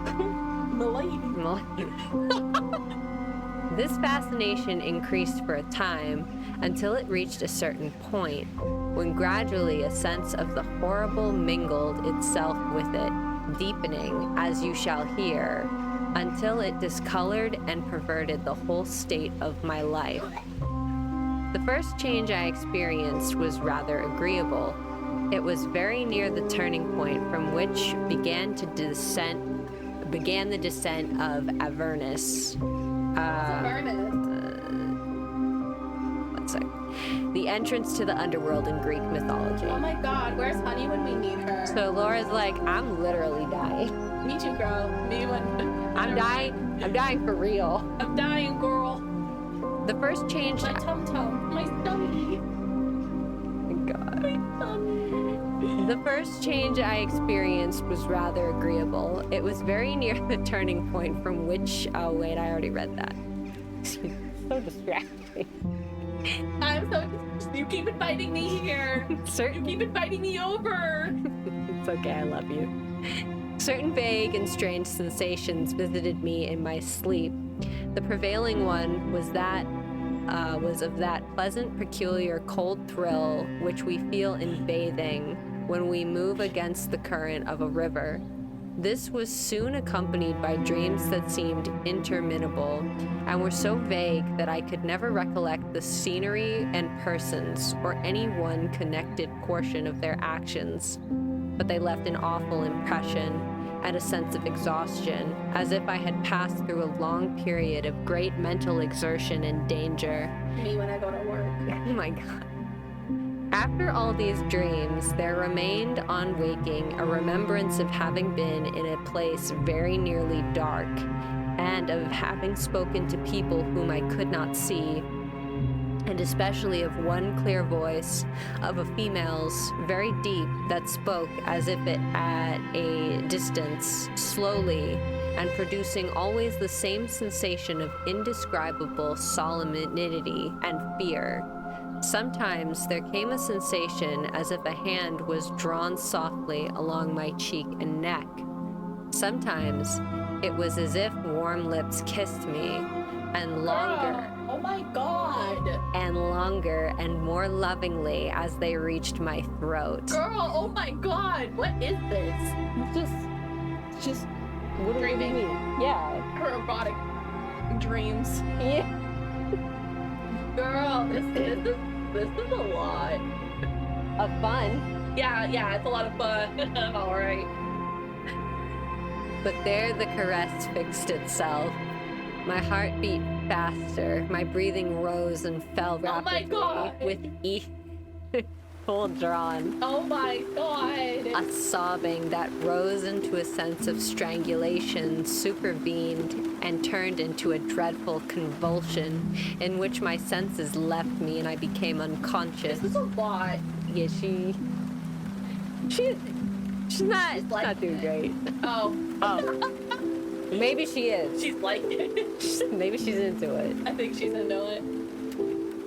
This fascination increased for a time until it reached a certain point, when gradually a sense of the horrible mingled itself with it, deepening, as you shall hear, until it discolored and perverted the whole state of my life. The first change I experienced was rather agreeable. It was very near the turning point from which began the descent of Avernus. One sec. The entrance to the underworld in Greek mythology. Oh my god, where's Honey when we need her? So Laura's like, I'm literally dying. Me too, girl. Me when I'm dying for real. I'm dying, girl. The first change. My tum-tum. My stomach. God. My stomach. The first change I experienced was rather agreeable. It was very near the turning point from which. Oh wait, I already read that. So distracting. I'm so. You keep inviting me here. You keep inviting me over. It's okay, I love you. Certain vague and strange sensations visited me in my sleep. The prevailing one was of that pleasant, peculiar, cold thrill which we feel in bathing when we move against the current of a river. This was soon accompanied by dreams that seemed interminable and were so vague that I could never recollect the scenery and persons or any one connected portion of their actions, but they left an awful impression and a sense of exhaustion, as if I had passed through a long period of great mental exertion and danger. Me when I go to work. Oh my God. After all these dreams, there remained on waking a remembrance of having been in a place very nearly dark, and of having spoken to people whom I could not see, and especially of one clear voice of a female's, very deep, that spoke as if it at a distance, slowly, and producing always the same sensation of indescribable solemnity and fear. Sometimes there came a sensation as if a hand was drawn softly along my cheek and neck. Sometimes it was as if warm lips kissed me, and longer. Oh my god. And longer and more lovingly as they reached my throat. Girl, oh my god. What is this? Just what do you Dreaming. mean? Yeah. Her erotic dreams. Yeah. Girl, this is a lot. Of fun. Yeah, it's a lot of fun. Alright. But there the caress fixed itself. My heart beat faster. My breathing rose and fell rapidly. God. With each full drawn. Oh my god. A sobbing that rose into a sense of strangulation supervened and turned into a dreadful convulsion in which my senses left me and I became unconscious. This is a lot. Yeah, she's not doing great. Oh. Maybe she is. She's like it. Maybe she's into it. I think she's into it.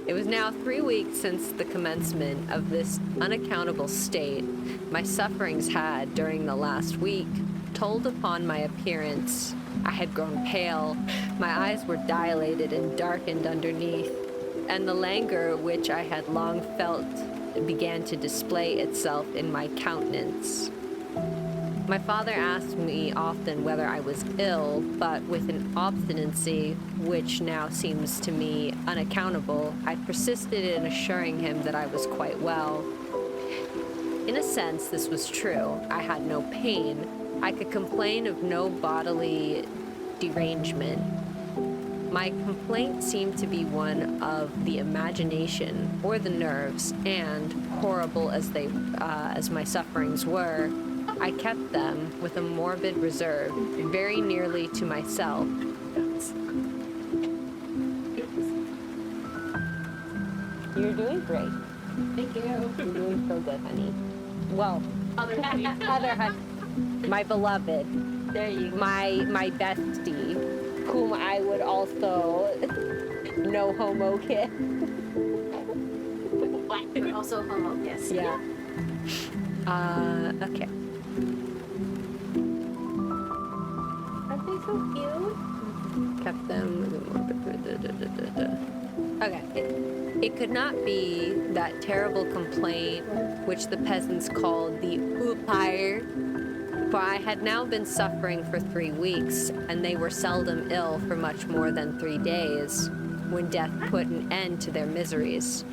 It was now 3 weeks since the commencement of this unaccountable state. My sufferings had, during the last week, told upon my appearance. I had grown pale, my eyes were dilated and darkened underneath, and the languor which I had long felt began to display itself in my countenance. My father asked me often whether I was ill, but with an obstinacy which now seems to me unaccountable, I persisted in assuring him that I was quite well. In a sense, this was true. I had no pain. I could complain of no bodily derangement. My complaint seemed to be one of the imagination or the nerves, and horrible as my sufferings were, I kept them with a morbid reserve, very nearly to myself. You're doing great. Thank you. You're doing so good, honey. Well, Other honey. other honey, my beloved, There you go. my bestie, whom I would also no homo kiss. But also homo, yes. Yeah. Okay. Aren't they so cute? Kept them. Okay. It could not be that terrible complaint which the peasants called the upire, for I had now been suffering for 3 weeks, and they were seldom ill for much more than 3 days, when death put an end to their miseries.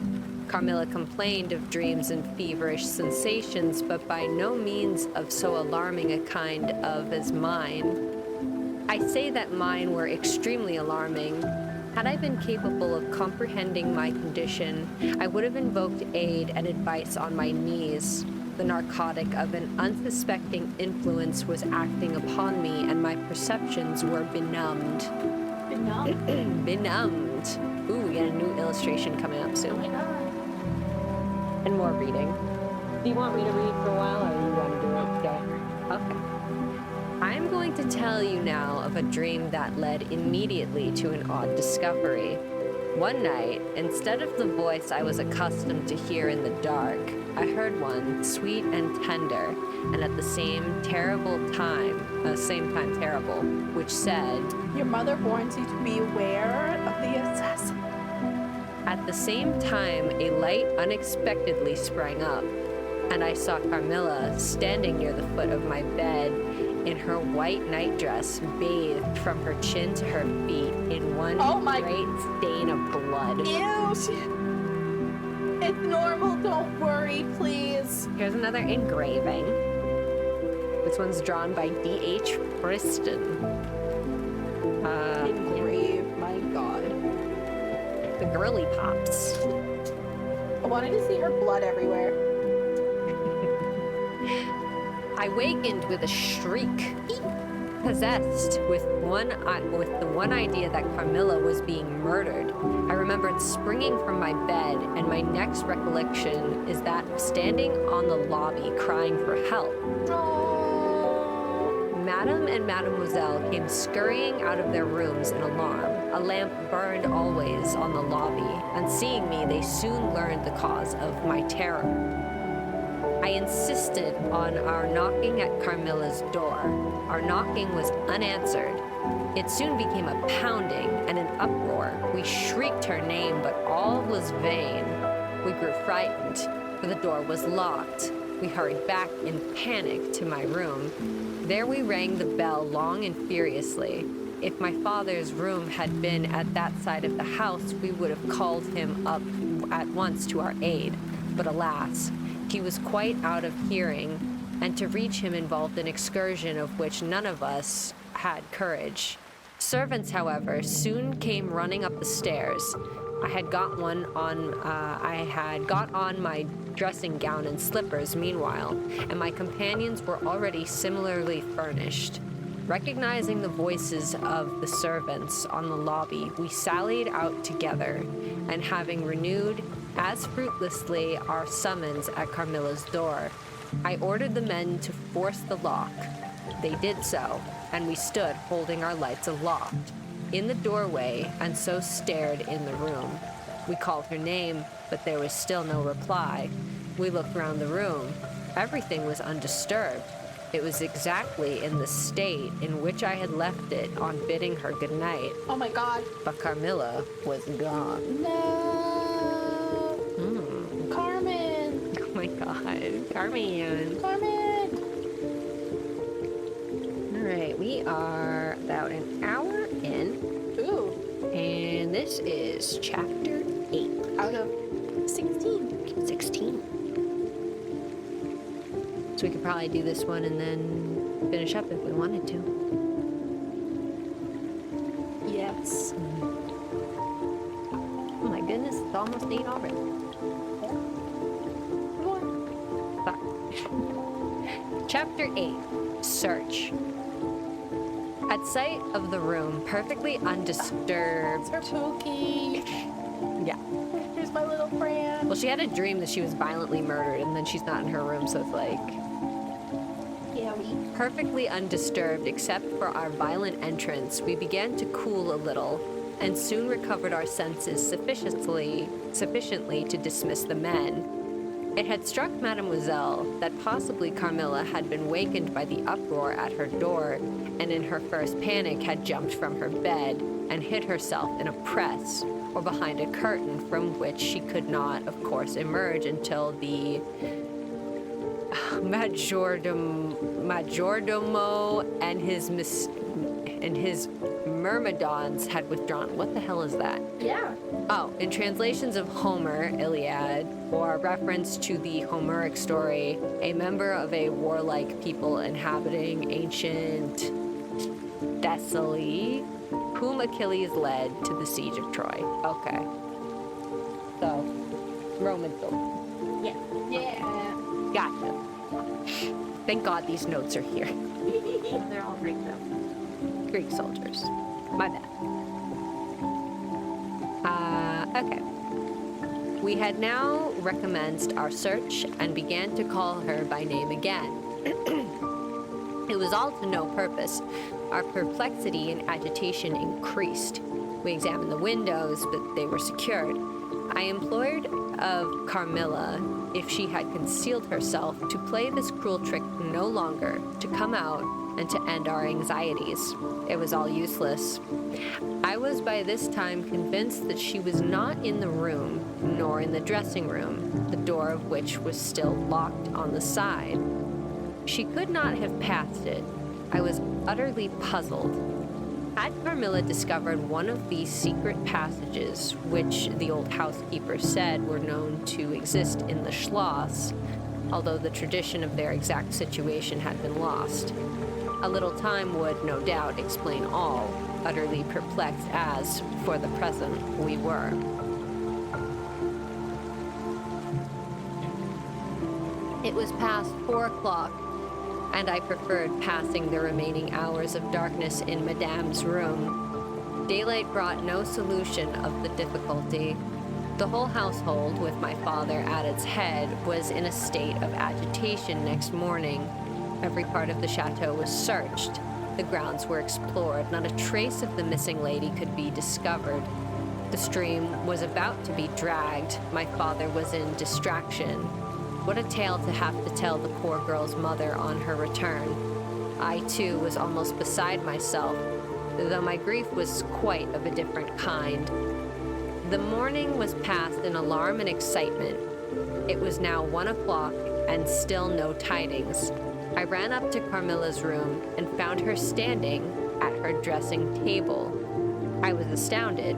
Carmilla complained of dreams and feverish sensations, but by no means of so alarming a kind of as mine. I say that mine were extremely alarming. Had I been capable of comprehending my condition, I would have invoked aid and advice on my knees. The narcotic of an unsuspecting influence was acting upon me, and my perceptions were benumbed. Benumbed. Ooh, we got a new illustration coming up Oh soon. my god. And more reading. Do you want me to read for a while, or you want to do it together? Okay. I'm going to tell you now of a dream that led immediately to an odd discovery. One night, instead of the voice I was accustomed to hear in the dark, I heard one sweet and tender, and at the same time terrible, which said, Your mother warns you to beware of the assassin. At the same time, a light unexpectedly sprang up, and I saw Carmilla standing near the foot of my bed in her white nightdress, bathed from her chin to her feet in one great stain of blood. Ew. It's normal. Don't worry, please. Here's another engraving. This one's drawn by D.H. Friston. Engrave, my god. The girly pops. I wanted to see her blood everywhere. I wakened with a shriek, possessed with the one idea that Carmilla was being murdered. I remembered springing from my bed, and my next recollection is that standing on the lobby crying for help. Madame and Mademoiselle came scurrying out of their rooms in alarm. A lamp burned always on the lobby, and seeing me, they soon learned the cause of my terror. I insisted on our knocking at Carmilla's door. Our knocking was unanswered. It soon became a pounding and an uproar. We shrieked her name, but all was vain. We grew frightened, for the door was locked. We hurried back in panic to my room. There we rang the bell long and furiously. If my father's room had been at that side of the house, we would have called him up at once to our aid. But alas, he was quite out of hearing, and to reach him involved an excursion of which none of us had courage. Servants, however, soon came running up the stairs. I had got on my dressing gown and slippers meanwhile, and my companions were already similarly furnished. Recognizing the voices of the servants on the lobby, we sallied out together, and having renewed as fruitlessly our summons at Carmilla's door, I ordered the men to force the lock. They did so, and we stood holding our lights aloft in the doorway, and so stared in the room. We called her name, but there was still no reply. We looked round the room. Everything was undisturbed. It was exactly in the state in which I had left it on bidding her good night. Oh my god. But Carmilla was gone. No. Carmen. Oh my god, Carmen. Carmen. All right, we are about an hour in, Ooh. and this is chapter 8 Out of 16. 16. So we could probably do this one and then finish up if we wanted to. Yeah. chance. Oh my goodness, it's almost 8 already. Sorry. Chapter 8, Search. At sight of the room, perfectly undisturbed. It's her Pookie. Yeah. Here's my little friend. Well, she had a dream that she was violently murdered, and then she's not in her room, so it's like... Yeah, we. Perfectly undisturbed except for our violent entrance, we began to cool a little, and soon recovered our senses sufficiently to dismiss the men. It had struck Mademoiselle that possibly Carmilla had been wakened by the uproar at her door, and in her first panic had jumped from her bed and hid herself in a press or behind a curtain from which she could not, of course, emerge until the majordomo and his myrmidons had withdrawn. What the hell is that? Yeah. Oh, in translations of Homer, Iliad, or reference to the Homeric story, a member of a warlike people inhabiting ancient Thessaly, whom Achilles led to the siege of Troy. Okay. So, Roman soldiers. Yeah. Yeah. Gotcha. Thank God these notes are here. They're all Greek though. Greek soldiers. My bad. Okay. We had now recommenced our search and began to call her by name again. It was all to no purpose. Our perplexity and agitation increased. We examined the windows, but they were secured. I implored of Carmilla, if she had concealed herself, to play this cruel trick no longer, to come out and to end our anxieties. It was all useless. I was by this time convinced that she was not in the room, nor in the dressing room, the door of which was still locked on the side. She could not have passed it. I was utterly puzzled. Had Carmilla discovered one of these secret passages, which the old housekeeper said were known to exist in the Schloss, although the tradition of their exact situation had been lost? A little time would, no doubt, explain all, utterly perplexed as, for the present, we were. It was past 4 o'clock, and I preferred passing the remaining hours of darkness in Madame's room. Daylight brought no solution of the difficulty. The whole household, with my father at its head, was in a state of agitation next morning. Every part of the chateau was searched. The grounds were explored. Not a trace of the missing lady could be discovered. The stream was about to be dragged. My father was in distraction. What a tale to have to tell the poor girl's mother on her return. I, too, was almost beside myself, though my grief was quite of a different kind. The morning was passed in alarm and excitement. It was now 1 o'clock, and still no tidings. I ran up to Carmilla's room and found her standing at her dressing table. I was astounded.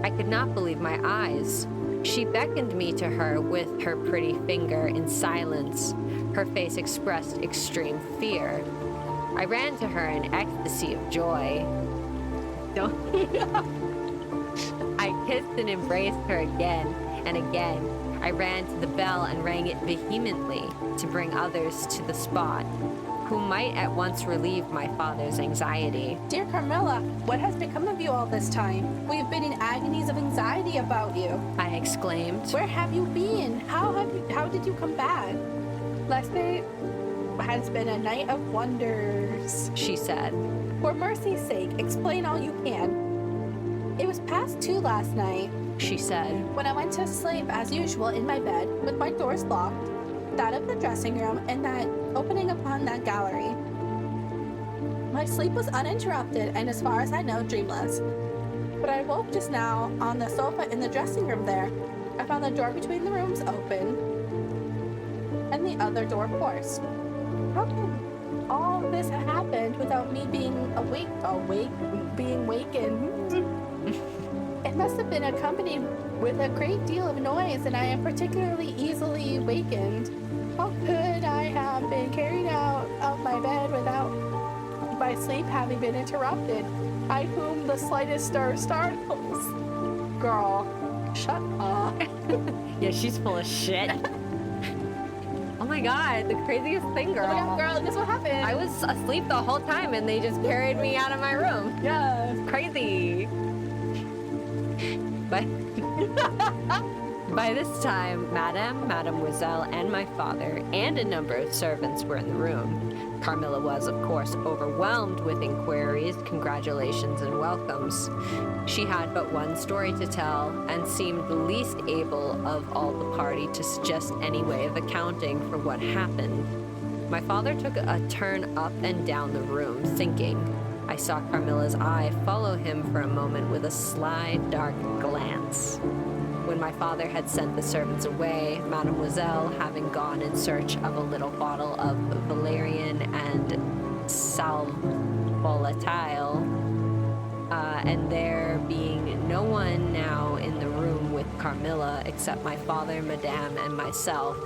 I could not believe my eyes. She beckoned me to her with her pretty finger in silence. Her face expressed extreme fear. I ran to her in ecstasy of joy. I kissed and embraced her again and again. I ran to the bell and rang it vehemently to bring others to the spot, who might at once relieve my father's anxiety. Dear Carmilla, what has become of you all this time? We have been in agonies of anxiety about you. I exclaimed. Where have you been? How did you come back? Last night has been a night of wonders, She said. For mercy's sake, explain all you can. It was past 2 last night, She said. when I went to sleep as usual in my bed with my doors locked, that of the dressing room and that opening upon that gallery. My sleep was uninterrupted and, as far as I know, dreamless. But I woke just now on the sofa in the dressing room there. I found the door between the rooms open and the other door forced. How could all this have happened without me being being wakened? It must have been accompanied with a great deal of noise, and I am particularly easily wakened. How could I have been carried out of my bed without my sleep having been interrupted, I whom the slightest stir startles. Girl, shut up. Yeah, she's full of shit. Oh my god, the craziest thing, girl. Oh my god, girl, guess what happened? I was asleep the whole time and they just carried me out of my room. Yeah. Crazy. But by this time, Mademoiselle, and my father, and a number of servants were in the room. Carmilla was, of course, overwhelmed with inquiries, congratulations, and welcomes. She had but one story to tell, and seemed the least able of all the party to suggest any way of accounting for what happened. My father took a turn up and down the room, thinking. I saw Carmilla's eye follow him for a moment with a sly, dark glance. When my father had sent the servants away, Mademoiselle, having gone in search of a little bottle of valerian and sal volatile, and there being no one now in the room with Carmilla except my father, Madame, and myself,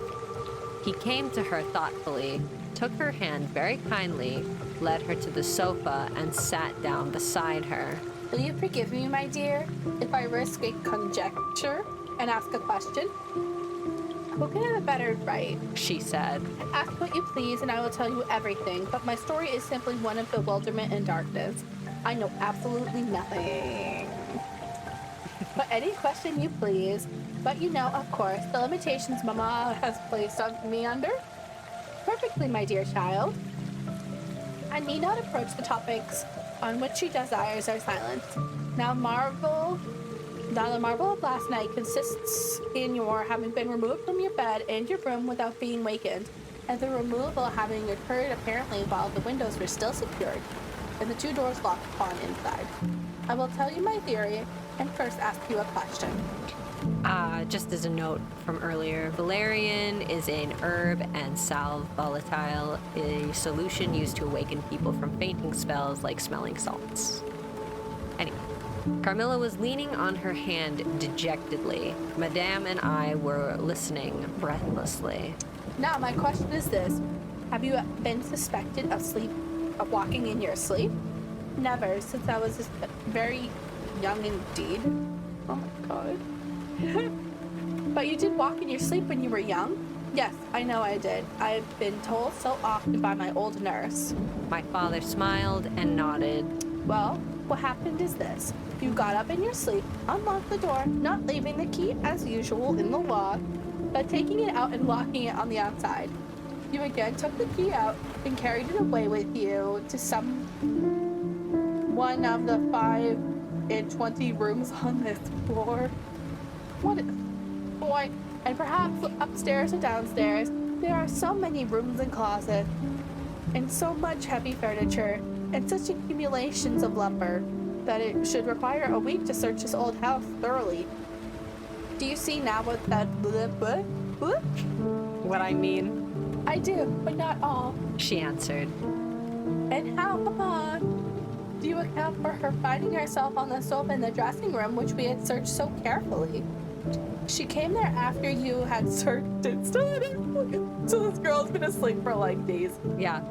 he came to her thoughtfully, took her hand very kindly, led her to the sofa, and sat down beside her. Will you forgive me, my dear, if I risk a conjecture and ask a question? Who can have a better right? She said. Ask what you please, and I will tell you everything, but my story is simply one of bewilderment and darkness. I know absolutely nothing. But any question you please, but you know, of course, the limitations Mama has placed on me under? Perfectly, my dear child. I need not approach the topics on which she desires our silence. Now the marvel of last night consists in your having been removed from your bed and your room without being wakened, and the removal having occurred apparently while the windows were still secured, and the two doors locked upon inside. I will tell you my theory, and first ask you a question. Just as a note from earlier, valerian is an herb and sal volatile, a solution used to awaken people from fainting spells like smelling salts. Anyway, Carmilla was leaning on her hand dejectedly. Madame and I were listening breathlessly. Now, my question is this. Have you been suspected of walking in your sleep? Never, since I was very young indeed. Oh my god. But you did walk in your sleep when you were young? Yes, I know I did. I've been told so often by my old nurse. My father smiled and nodded. Well, what happened is this. You got up in your sleep, unlocked the door, not leaving the key as usual in the lock, but taking it out and locking it on the outside. You again took the key out and carried it away with you to one of the 5 and 20 rooms on this floor. What boy, and perhaps upstairs or downstairs, there are so many rooms and closets, and so much heavy furniture, and such accumulations of lumber, that it should require a week to search this old house thoroughly. Do you see now what that What I mean? I do, but not all. She answered. And how, Papa, do you account for her finding herself on the sofa in the dressing room, which we had searched so carefully? She came there after you had searched it. So this girl's been asleep for like days. Yeah.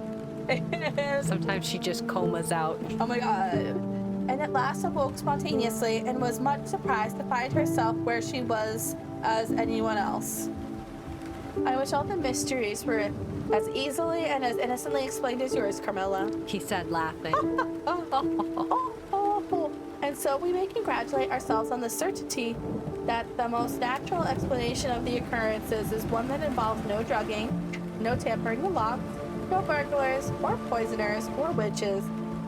Sometimes she just comas out. Oh my god. And at last awoke spontaneously and was much surprised to find herself where she was as anyone else. I wish all the mysteries were as easily and as innocently explained as yours, Carmilla. He said, laughing. And so we may congratulate ourselves on the certainty that the most natural explanation of the occurrences is one that involves no drugging, no tampering with locks, no burglars, or poisoners, or witches.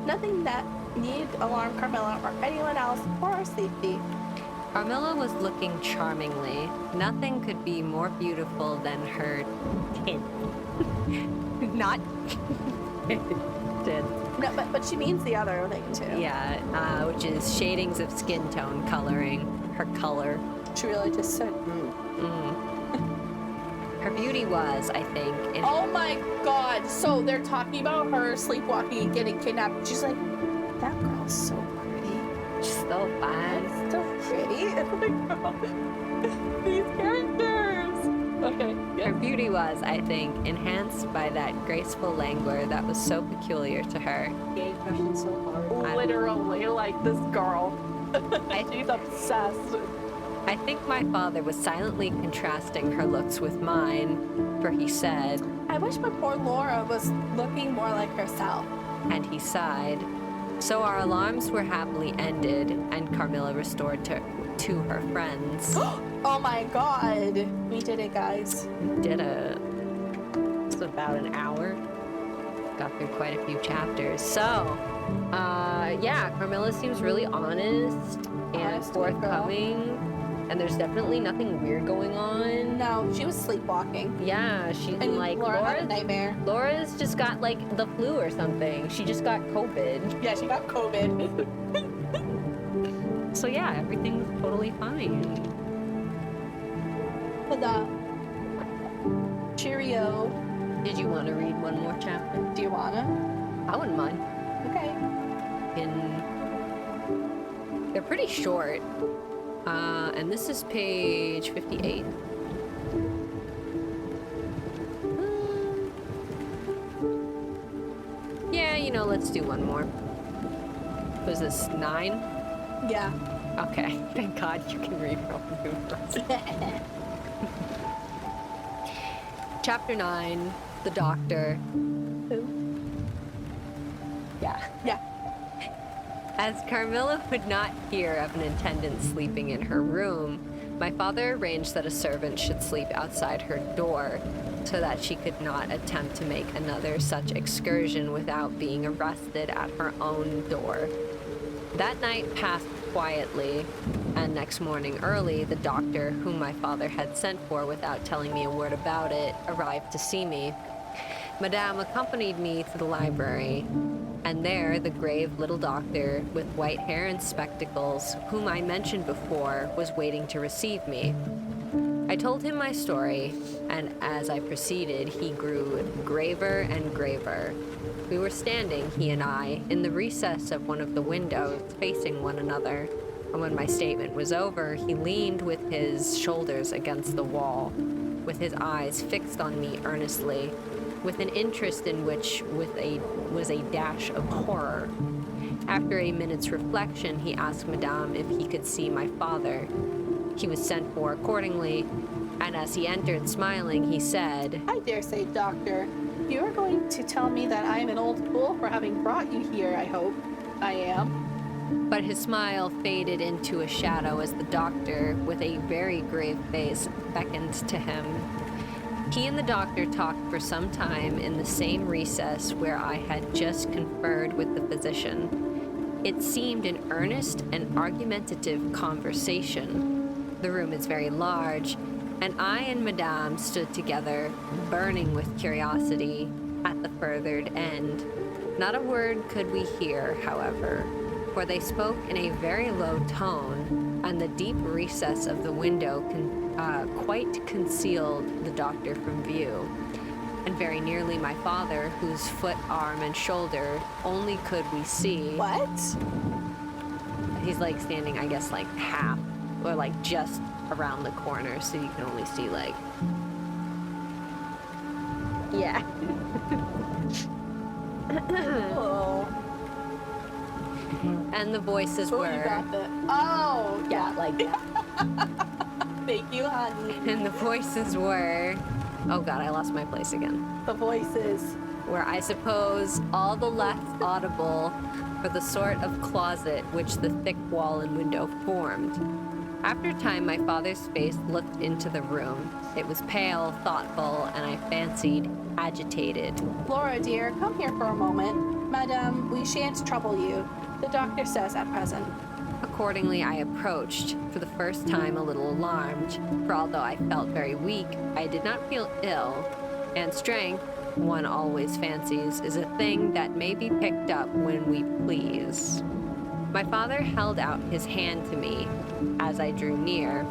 Nothing that need alarm Carmilla or anyone else for our safety. Carmilla was looking charmingly. Nothing could be more beautiful than her tin. Not tin. No, but she means the other thing too. Yeah, which is shadings of skin tone coloring. Her color. She really just said, Her beauty was, I think, oh my god. So they're talking about her sleepwalking and getting kidnapped. She's like, that girl's so pretty. she's so fine. That's so pretty. It's like, oh, these characters. Okay. Her Yeah. beauty was, I think, enhanced by that graceful languor that was so peculiar to her. Gay crushing so hard. Literally, like this girl. She's obsessed. I think my father was silently contrasting her looks with mine, for he said, I wish my poor Laura was looking more like herself. and he sighed. So our alarms were happily ended, and Carmilla restored to her friends. Oh my god. We did it, guys. Did it. It's about an hour. Got through quite a few chapters. So, yeah, Carmilla seems really honest and Honest to a girl. forthcoming. And there's definitely nothing weird going on. No, she was sleepwalking. Yeah, she And like Laura had a nightmare. Laura's just got like the flu or something. She just got COVID. Yeah, she got COVID. So yeah, everything's totally fine. Huzzah. Cheerio. Did you want to read one more chapter? Do you wanna? I wouldn't mind. Okay. They're pretty short. And this is page 58. Yeah, you know, let's do one more. Was this 9? Yeah. Okay, thank God you can read real numerous. Chapter 9, The Doctor. Who? Yeah. Yeah. As Carmilla would not hear of an attendant sleeping in her room, my father arranged that a servant should sleep outside her door so that she could not attempt to make another such excursion without being arrested at her own door. That night passed quietly, and next morning early, the doctor, whom my father had sent for without telling me a word about it, arrived to see me. Madame accompanied me to the library, and there the grave little doctor, with white hair and spectacles, whom I mentioned before, was waiting to receive me. I told him my story, and as I proceeded, he grew graver and graver. We were standing, he and I, in the recess of one of the windows, facing one another, and when my statement was over, he leaned with his shoulders against the wall, with his eyes fixed on me earnestly, with an interest in which was a dash of horror. After a minute's reflection, he asked Madame if he could see my father. He was sent for accordingly, and as he entered smiling, he said, I dare say, Doctor, you are going to tell me that I am an old fool for having brought you here, I hope. I am. But his smile faded into a shadow as the doctor, with a very grave face, beckoned to him. He and the doctor talked for some time in the same recess where I had just conferred with the physician. It seemed an earnest and argumentative conversation. The room is very large, and I and Madame stood together, burning with curiosity, at the furthered end. Not a word could we hear, however, for they spoke in a very low tone, and the deep recess of the window quite concealed the doctor from view. And very nearly my father, whose foot, arm, and shoulder only could we see. What? He's like standing, I guess, like half, or like just around the corner, so you can only see like... Yeah. Oh. And the voices Oh, were... you got that. Oh, Yeah, like that. Thank you, honey. And the voices were... Oh god, I lost my place again. The voices. Were, I suppose, all the less audible for the sort of closet which the thick wall and window formed. After a time, my father's face looked into the room. It was pale, thoughtful, and I fancied agitated. Laura, dear, come here for a moment. Madame, we shan't trouble you. The doctor says at present. Accordingly, I approached, for the first time a little alarmed, for although I felt very weak, I did not feel ill, and strength, one always fancies, is a thing that may be picked up when we please. My father held out his hand to me as I drew near,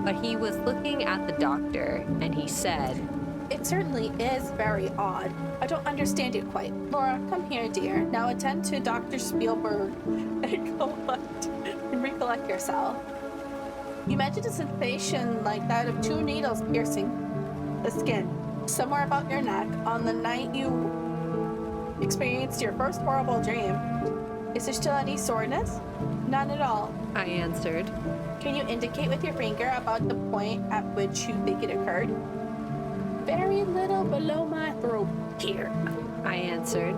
but he was looking at the doctor, and he said, It certainly is very odd. I don't understand it quite. Laura, come here, dear. Now attend to Dr. Spielberg and recollect yourself. You mentioned a sensation like that of two needles piercing. the skin, somewhere about your neck, on the night you experienced your first horrible dream. Is there still any soreness? None at all. I answered. Can you indicate with your finger about the point at which you think it occurred? Very little below my throat. Here. I answered.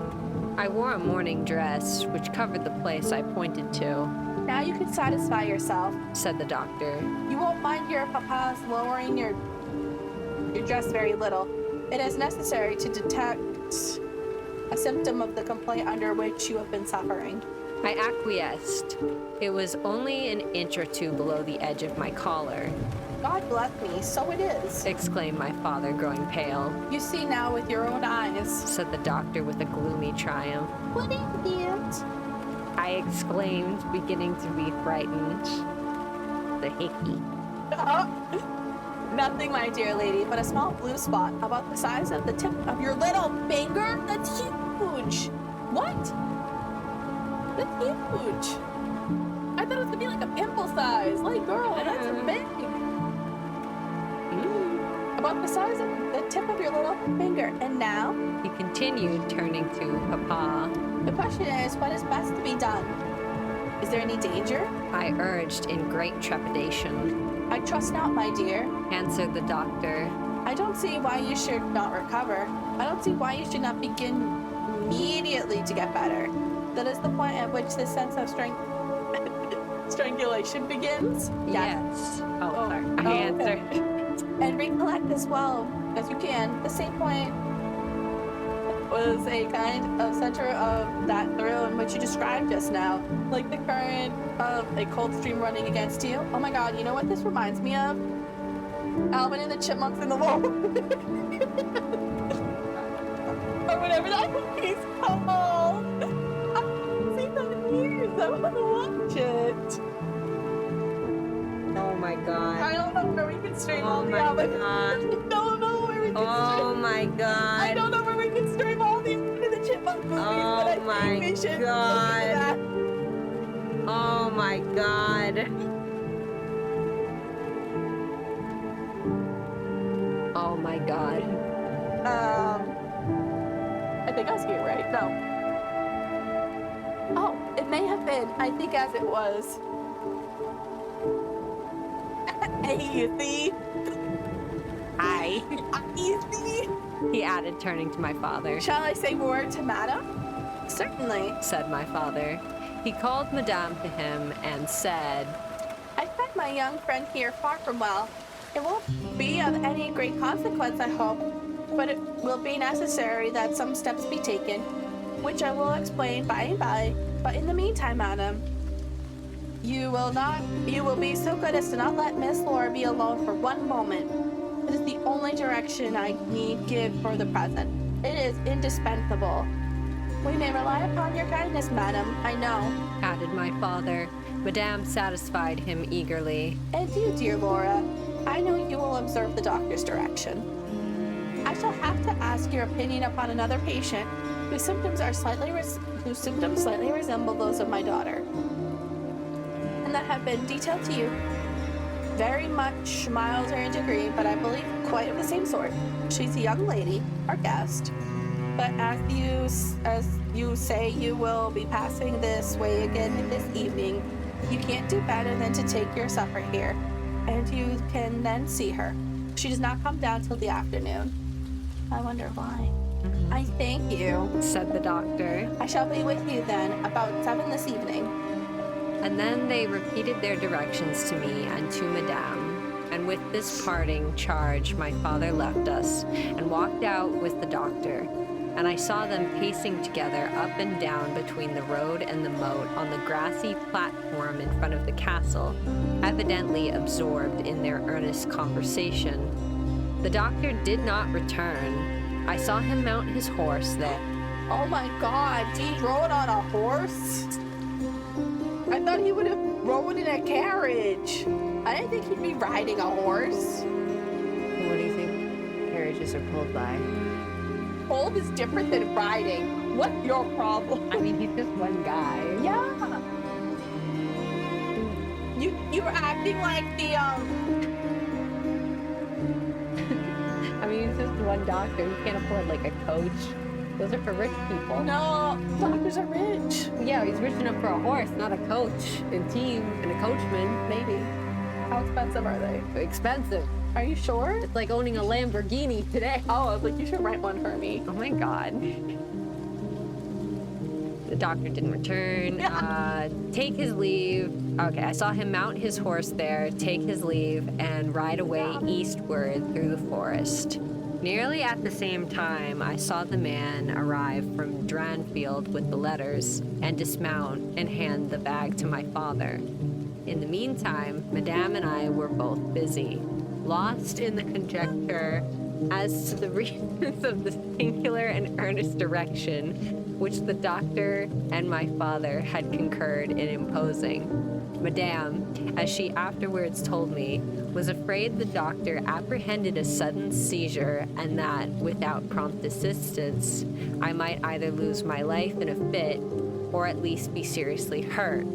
I wore a morning dress, which covered the place I pointed to, Now you can satisfy yourself. said the doctor. You won't mind your papa's lowering your dress very little. It is necessary to detect a symptom of the complaint under which you have been suffering. I acquiesced. It was only an inch or two below the edge of my collar, God bless me, so it is. exclaimed my father, growing pale, You see now with your own eyes. said the doctor with a gloomy triumph. What idiot? I exclaimed, beginning to be frightened. The hickey. Nothing, my dear lady, but a small blue spot about the size of the tip of your little finger. That's huge. What? That's huge. I thought it was gonna be like a pimple size. Like, girl, that's big. About the size of the tip of your little finger. And now, He continued, turning to Papa. the question is, what is best to be done? Is there any danger? I urged in great trepidation, I trust not, my dear. answered the doctor. I don't see why you should not recover. I don't see why you should not begin immediately to get better. That is the point at which the sense of strangulation begins. Yes. Oh, sorry. I okay. answered. And recollect as well as you can. The same point was a kind of center of that thrill in which you described just now, like the current of a cold stream running against you. Oh my God! You know what this reminds me of? Alvin and the Chipmunks in the Wall. Or whatever that movie's called. I haven't seen that in years. I want to watch it. Oh my god. I don't know where we can stream all the my Alvin. God. I don't know where we can Oh stream. my I god. don't know where we can stream all the Alvin and the Chipmunks movies, Oh but I my think we should look God. into that. Oh my god. Oh my god. I think I was here, right? No. Oh, it may have been. I think as it was. Hey, you see? I, You see? he added, turning to my father, Shall I say more to Madame? Certainly. said my father. He called Madame to him and said, I find my young friend here far from well. It won't be of any great consequence, I hope, but it will be necessary that some steps be taken, which I will explain by and by. But in the meantime, Madam, you will be so good as to not let Miss Laura be alone for one moment. It is the only direction I need give for the present. It is indispensable. We may rely upon your kindness, Madam, I know. added my father. Madame satisfied him eagerly. And you, dear Laura, I know you will observe the doctor's direction. I shall have to ask your opinion upon another patient whose symptoms slightly resemble those of my daughter, and that have been detailed to you. Very much milder in degree, but I believe quite of the same sort. She's a young lady, our guest, but as you say you will be passing this way again this evening, you can't do better than to take your supper here, and you can then see her. She does not come down till the afternoon. I wonder why. I thank you, said the doctor. I shall be with you then about 7 this evening. And then they repeated their directions to me and to Madame. And with this parting charge, my father left us and walked out with the doctor. And I saw them pacing together up and down between the road and the moat on the grassy platform in front of the castle, evidently absorbed in their earnest conversation. The doctor did not return. I saw him mount his horse there. Oh my God, he rode on a horse? I thought he would have rode in a carriage. I didn't think he'd be riding a horse. What do you think carriages are pulled by? Pulled is different than riding. What's your problem? I mean, he's just one guy. Yeah. You were acting like the I mean, one doctor. You can't afford like a coach. Those are for rich people. No, doctors are rich. Yeah, he's rich enough for a horse, not a coach and team and a coachman. Maybe. How expensive are they? Expensive. Are you sure? It's like owning a Lamborghini today. Oh, I was like, you should rent one for me. Oh my God. The doctor didn't return. Take his leave. Okay, I saw him mount his horse there, take his leave, and ride away eastward through the forest. Nearly at the same time, I saw the man arrive from Dranfield with the letters and dismount and hand the bag to my father. In the meantime, Madame and I were both busy, lost in the conjecture as to the reasons of the singular and earnest direction which the doctor and my father had concurred in imposing. Madame, as she afterwards told me, was afraid the doctor apprehended a sudden seizure and that, without prompt assistance, I might either lose my life in a fit or at least be seriously hurt.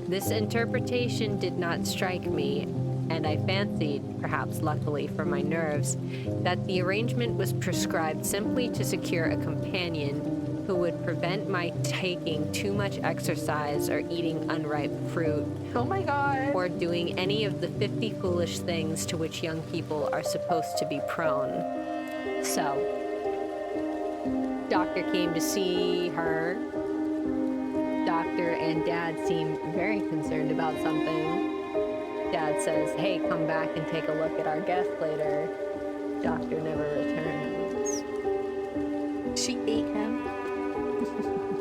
This interpretation did not strike me, and I fancied, perhaps luckily for my nerves, that the arrangement was prescribed simply to secure a companion who would prevent my taking too much exercise or eating unripe fruit, Oh my God. or doing any of the 50 foolish things to which young people are supposed to be prone. So, doctor came to see her. Doctor and Dad seem very concerned about something. Dad says, hey, come back and take a look at our guest later. Doctor never returns. She ate him.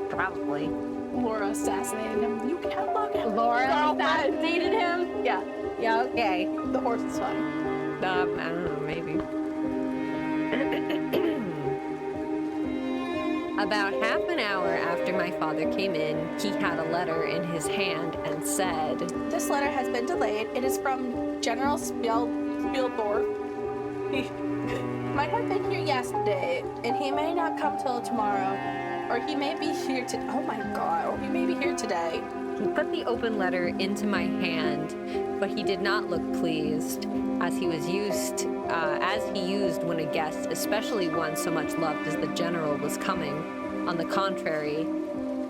Probably. Laura assassinated him. You can't look at Laura Girlfriend. assassinated him? Yeah, Yeah, okay. the horse is fine. I don't know, maybe. About half an hour after my father came in, he had a letter in his hand and said, This letter has been delayed. It is from General Spielthorpe. He might have been here yesterday, and he may not come till tomorrow. Or he may be here to. Oh my God! Or he may be here today. He put the open letter into my hand, but he did not look pleased, as he used when a guest, especially one so much loved as the general, was coming. On the contrary,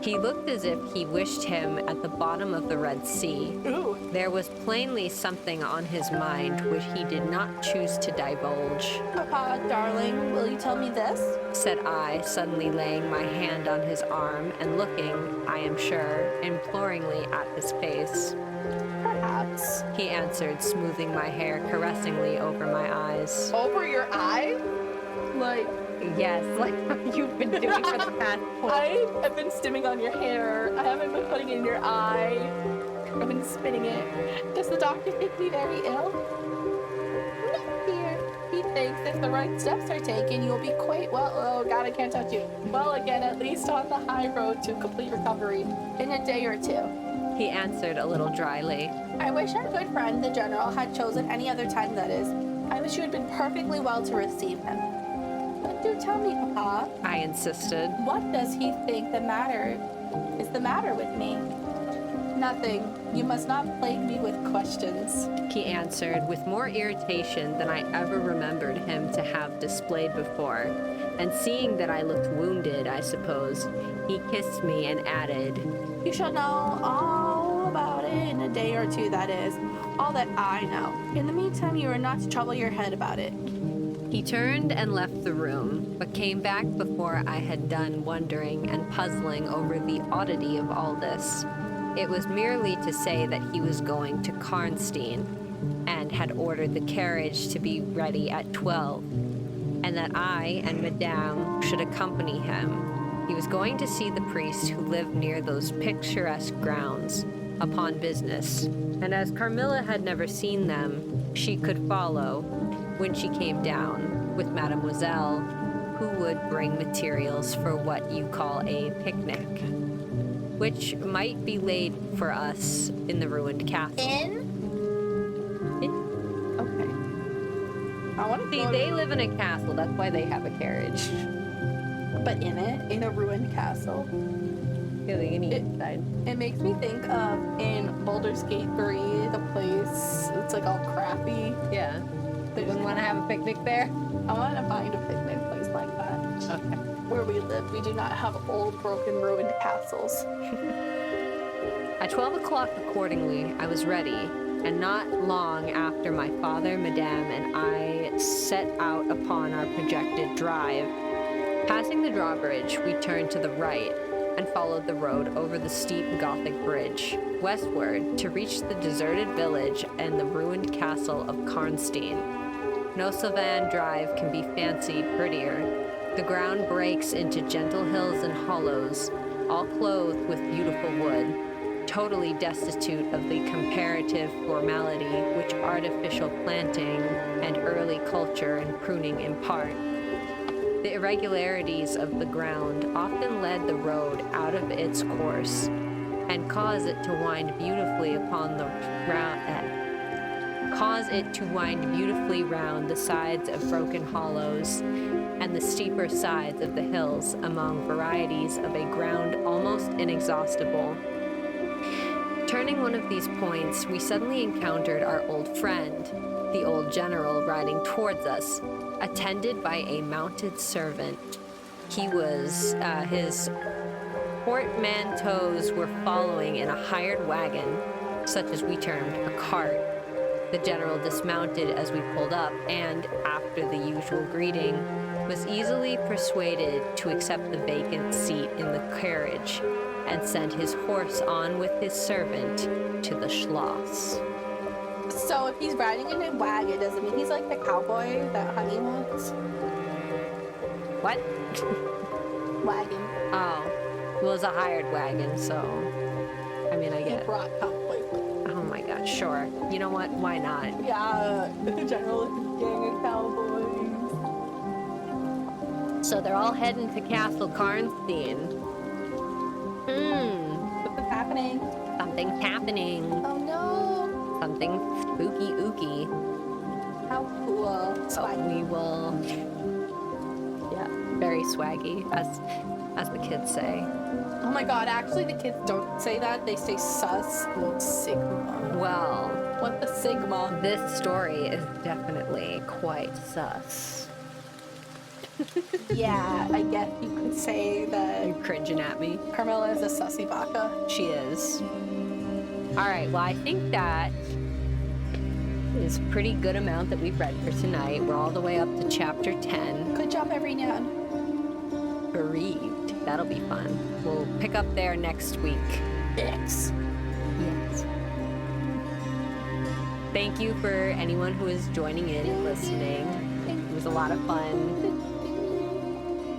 he looked as if he wished him at the bottom of the Red Sea. Ooh. There was plainly something on his mind which he did not choose to divulge, Papa, darling, will you tell me this? said I, suddenly laying my hand on his arm and looking, I am sure, imploringly at his face. Perhaps. He answered, smoothing my hair caressingly over my eyes. Over your eye? Like, Yes, like what you've been doing for the past 4 I have been stimming on your hair. I haven't been putting it in your eye. I've been spinning it. Does the doctor think me very ill? No, dear. He thinks if the right steps are taken, you'll be quite well. Oh, God, I can't touch you. Well, again, at least on the high road to complete recovery in a day or two. He answered a little dryly. I wish our good friend, the general, had chosen any other time, that is. I wish you had been perfectly well to receive him. But do tell me, Papa, I insisted. what does he think is the matter with me? Nothing. You must not plague me with questions. He answered with more irritation than I ever remembered him to have displayed before. And seeing that I looked wounded, I suppose, he kissed me and added, You shall know all about it in a day or two, that is. All that I know. In the meantime, you are not to trouble your head about it. He turned and left the room, but came back before I had done wondering and puzzling over the oddity of all this. It was merely to say that he was going to Karnstein and had ordered the carriage to be ready at 12, and that I and Madame should accompany him. He was going to see the priest who lived near those picturesque grounds upon business, and as Carmilla had never seen them, she could follow when she came down with Mademoiselle, who would bring materials for what you call a picnic, which might be laid for us in the ruined castle. Okay. I want to See, they live in a castle, that's why they have a carriage. but in a ruined castle. Yeah, they can eat inside. It makes me think of in Baldur's Gate 3, the place, it's like all crappy. Yeah. They wouldn't want to have a picnic there. I want to find a picnic place like that. Okay. Where we live, we do not have old, broken, ruined castles. At 12 o'clock accordingly, I was ready, and not long after my father, Madame, and I set out upon our projected drive. Passing the drawbridge, we turned to the right and followed the road over the steep Gothic bridge, westward, to reach the deserted village and the ruined castle of Karnstein. No Sylvan Drive can be fancied prettier. The ground breaks into gentle hills and hollows, all clothed with beautiful wood, totally destitute of the comparative formality which artificial planting and early culture and pruning impart. The irregularities of the ground often led the road out of its course and cause it to wind beautifully round the sides of broken hollows and the steeper sides of the hills among varieties of a ground almost inexhaustible. Turning one of these points, we suddenly encountered our old friend, the old general, riding towards us, attended by a mounted servant. His portmanteaus were following in a hired wagon, such as we termed a cart. The general dismounted as we pulled up and, after the usual greeting, was easily persuaded to accept the vacant seat in the carriage and sent his horse on with his servant to the Schloss. So if he's riding in a wagon, does it mean he's like the cowboy that Honey wants? What? Wagon. Oh, well, it's a hired wagon, so I mean, I He get. brought cowboys with him. Oh my God, sure. You know what? Why not? Yeah, the general is a gang of cowboys. So they're all heading to Castle Karnstein. What's happening? Something's happening. Oh no! Something spooky ooky. How cool. So we will. Yeah, very swaggy, as the kids say. Oh my god, actually the kids don't say that. They say sus and sigma. Well, What the sigma? this story is definitely quite sus. Yeah, I guess you could say You that cringing at me? Carmela is a sussy baka. She is. All right, well, I think that is a pretty good amount that we've read for tonight. We're all the way up to chapter 10. Good job, everyone. Bereaved. That'll be fun. We'll pick up there next week. Yes. Yes. Thank you for anyone who is joining in and listening. It was a lot of fun.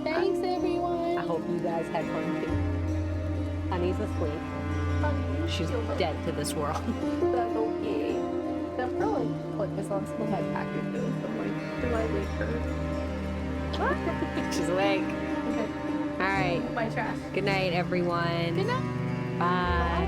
Thanks, everyone. I hope you guys had fun too. Honey's asleep. She's dead to this world. That's okay. That probably put this on some of my packages. I'm like, do I wake her? She's awake. Okay. All right. My trash. Good night, everyone. Good night. Bye.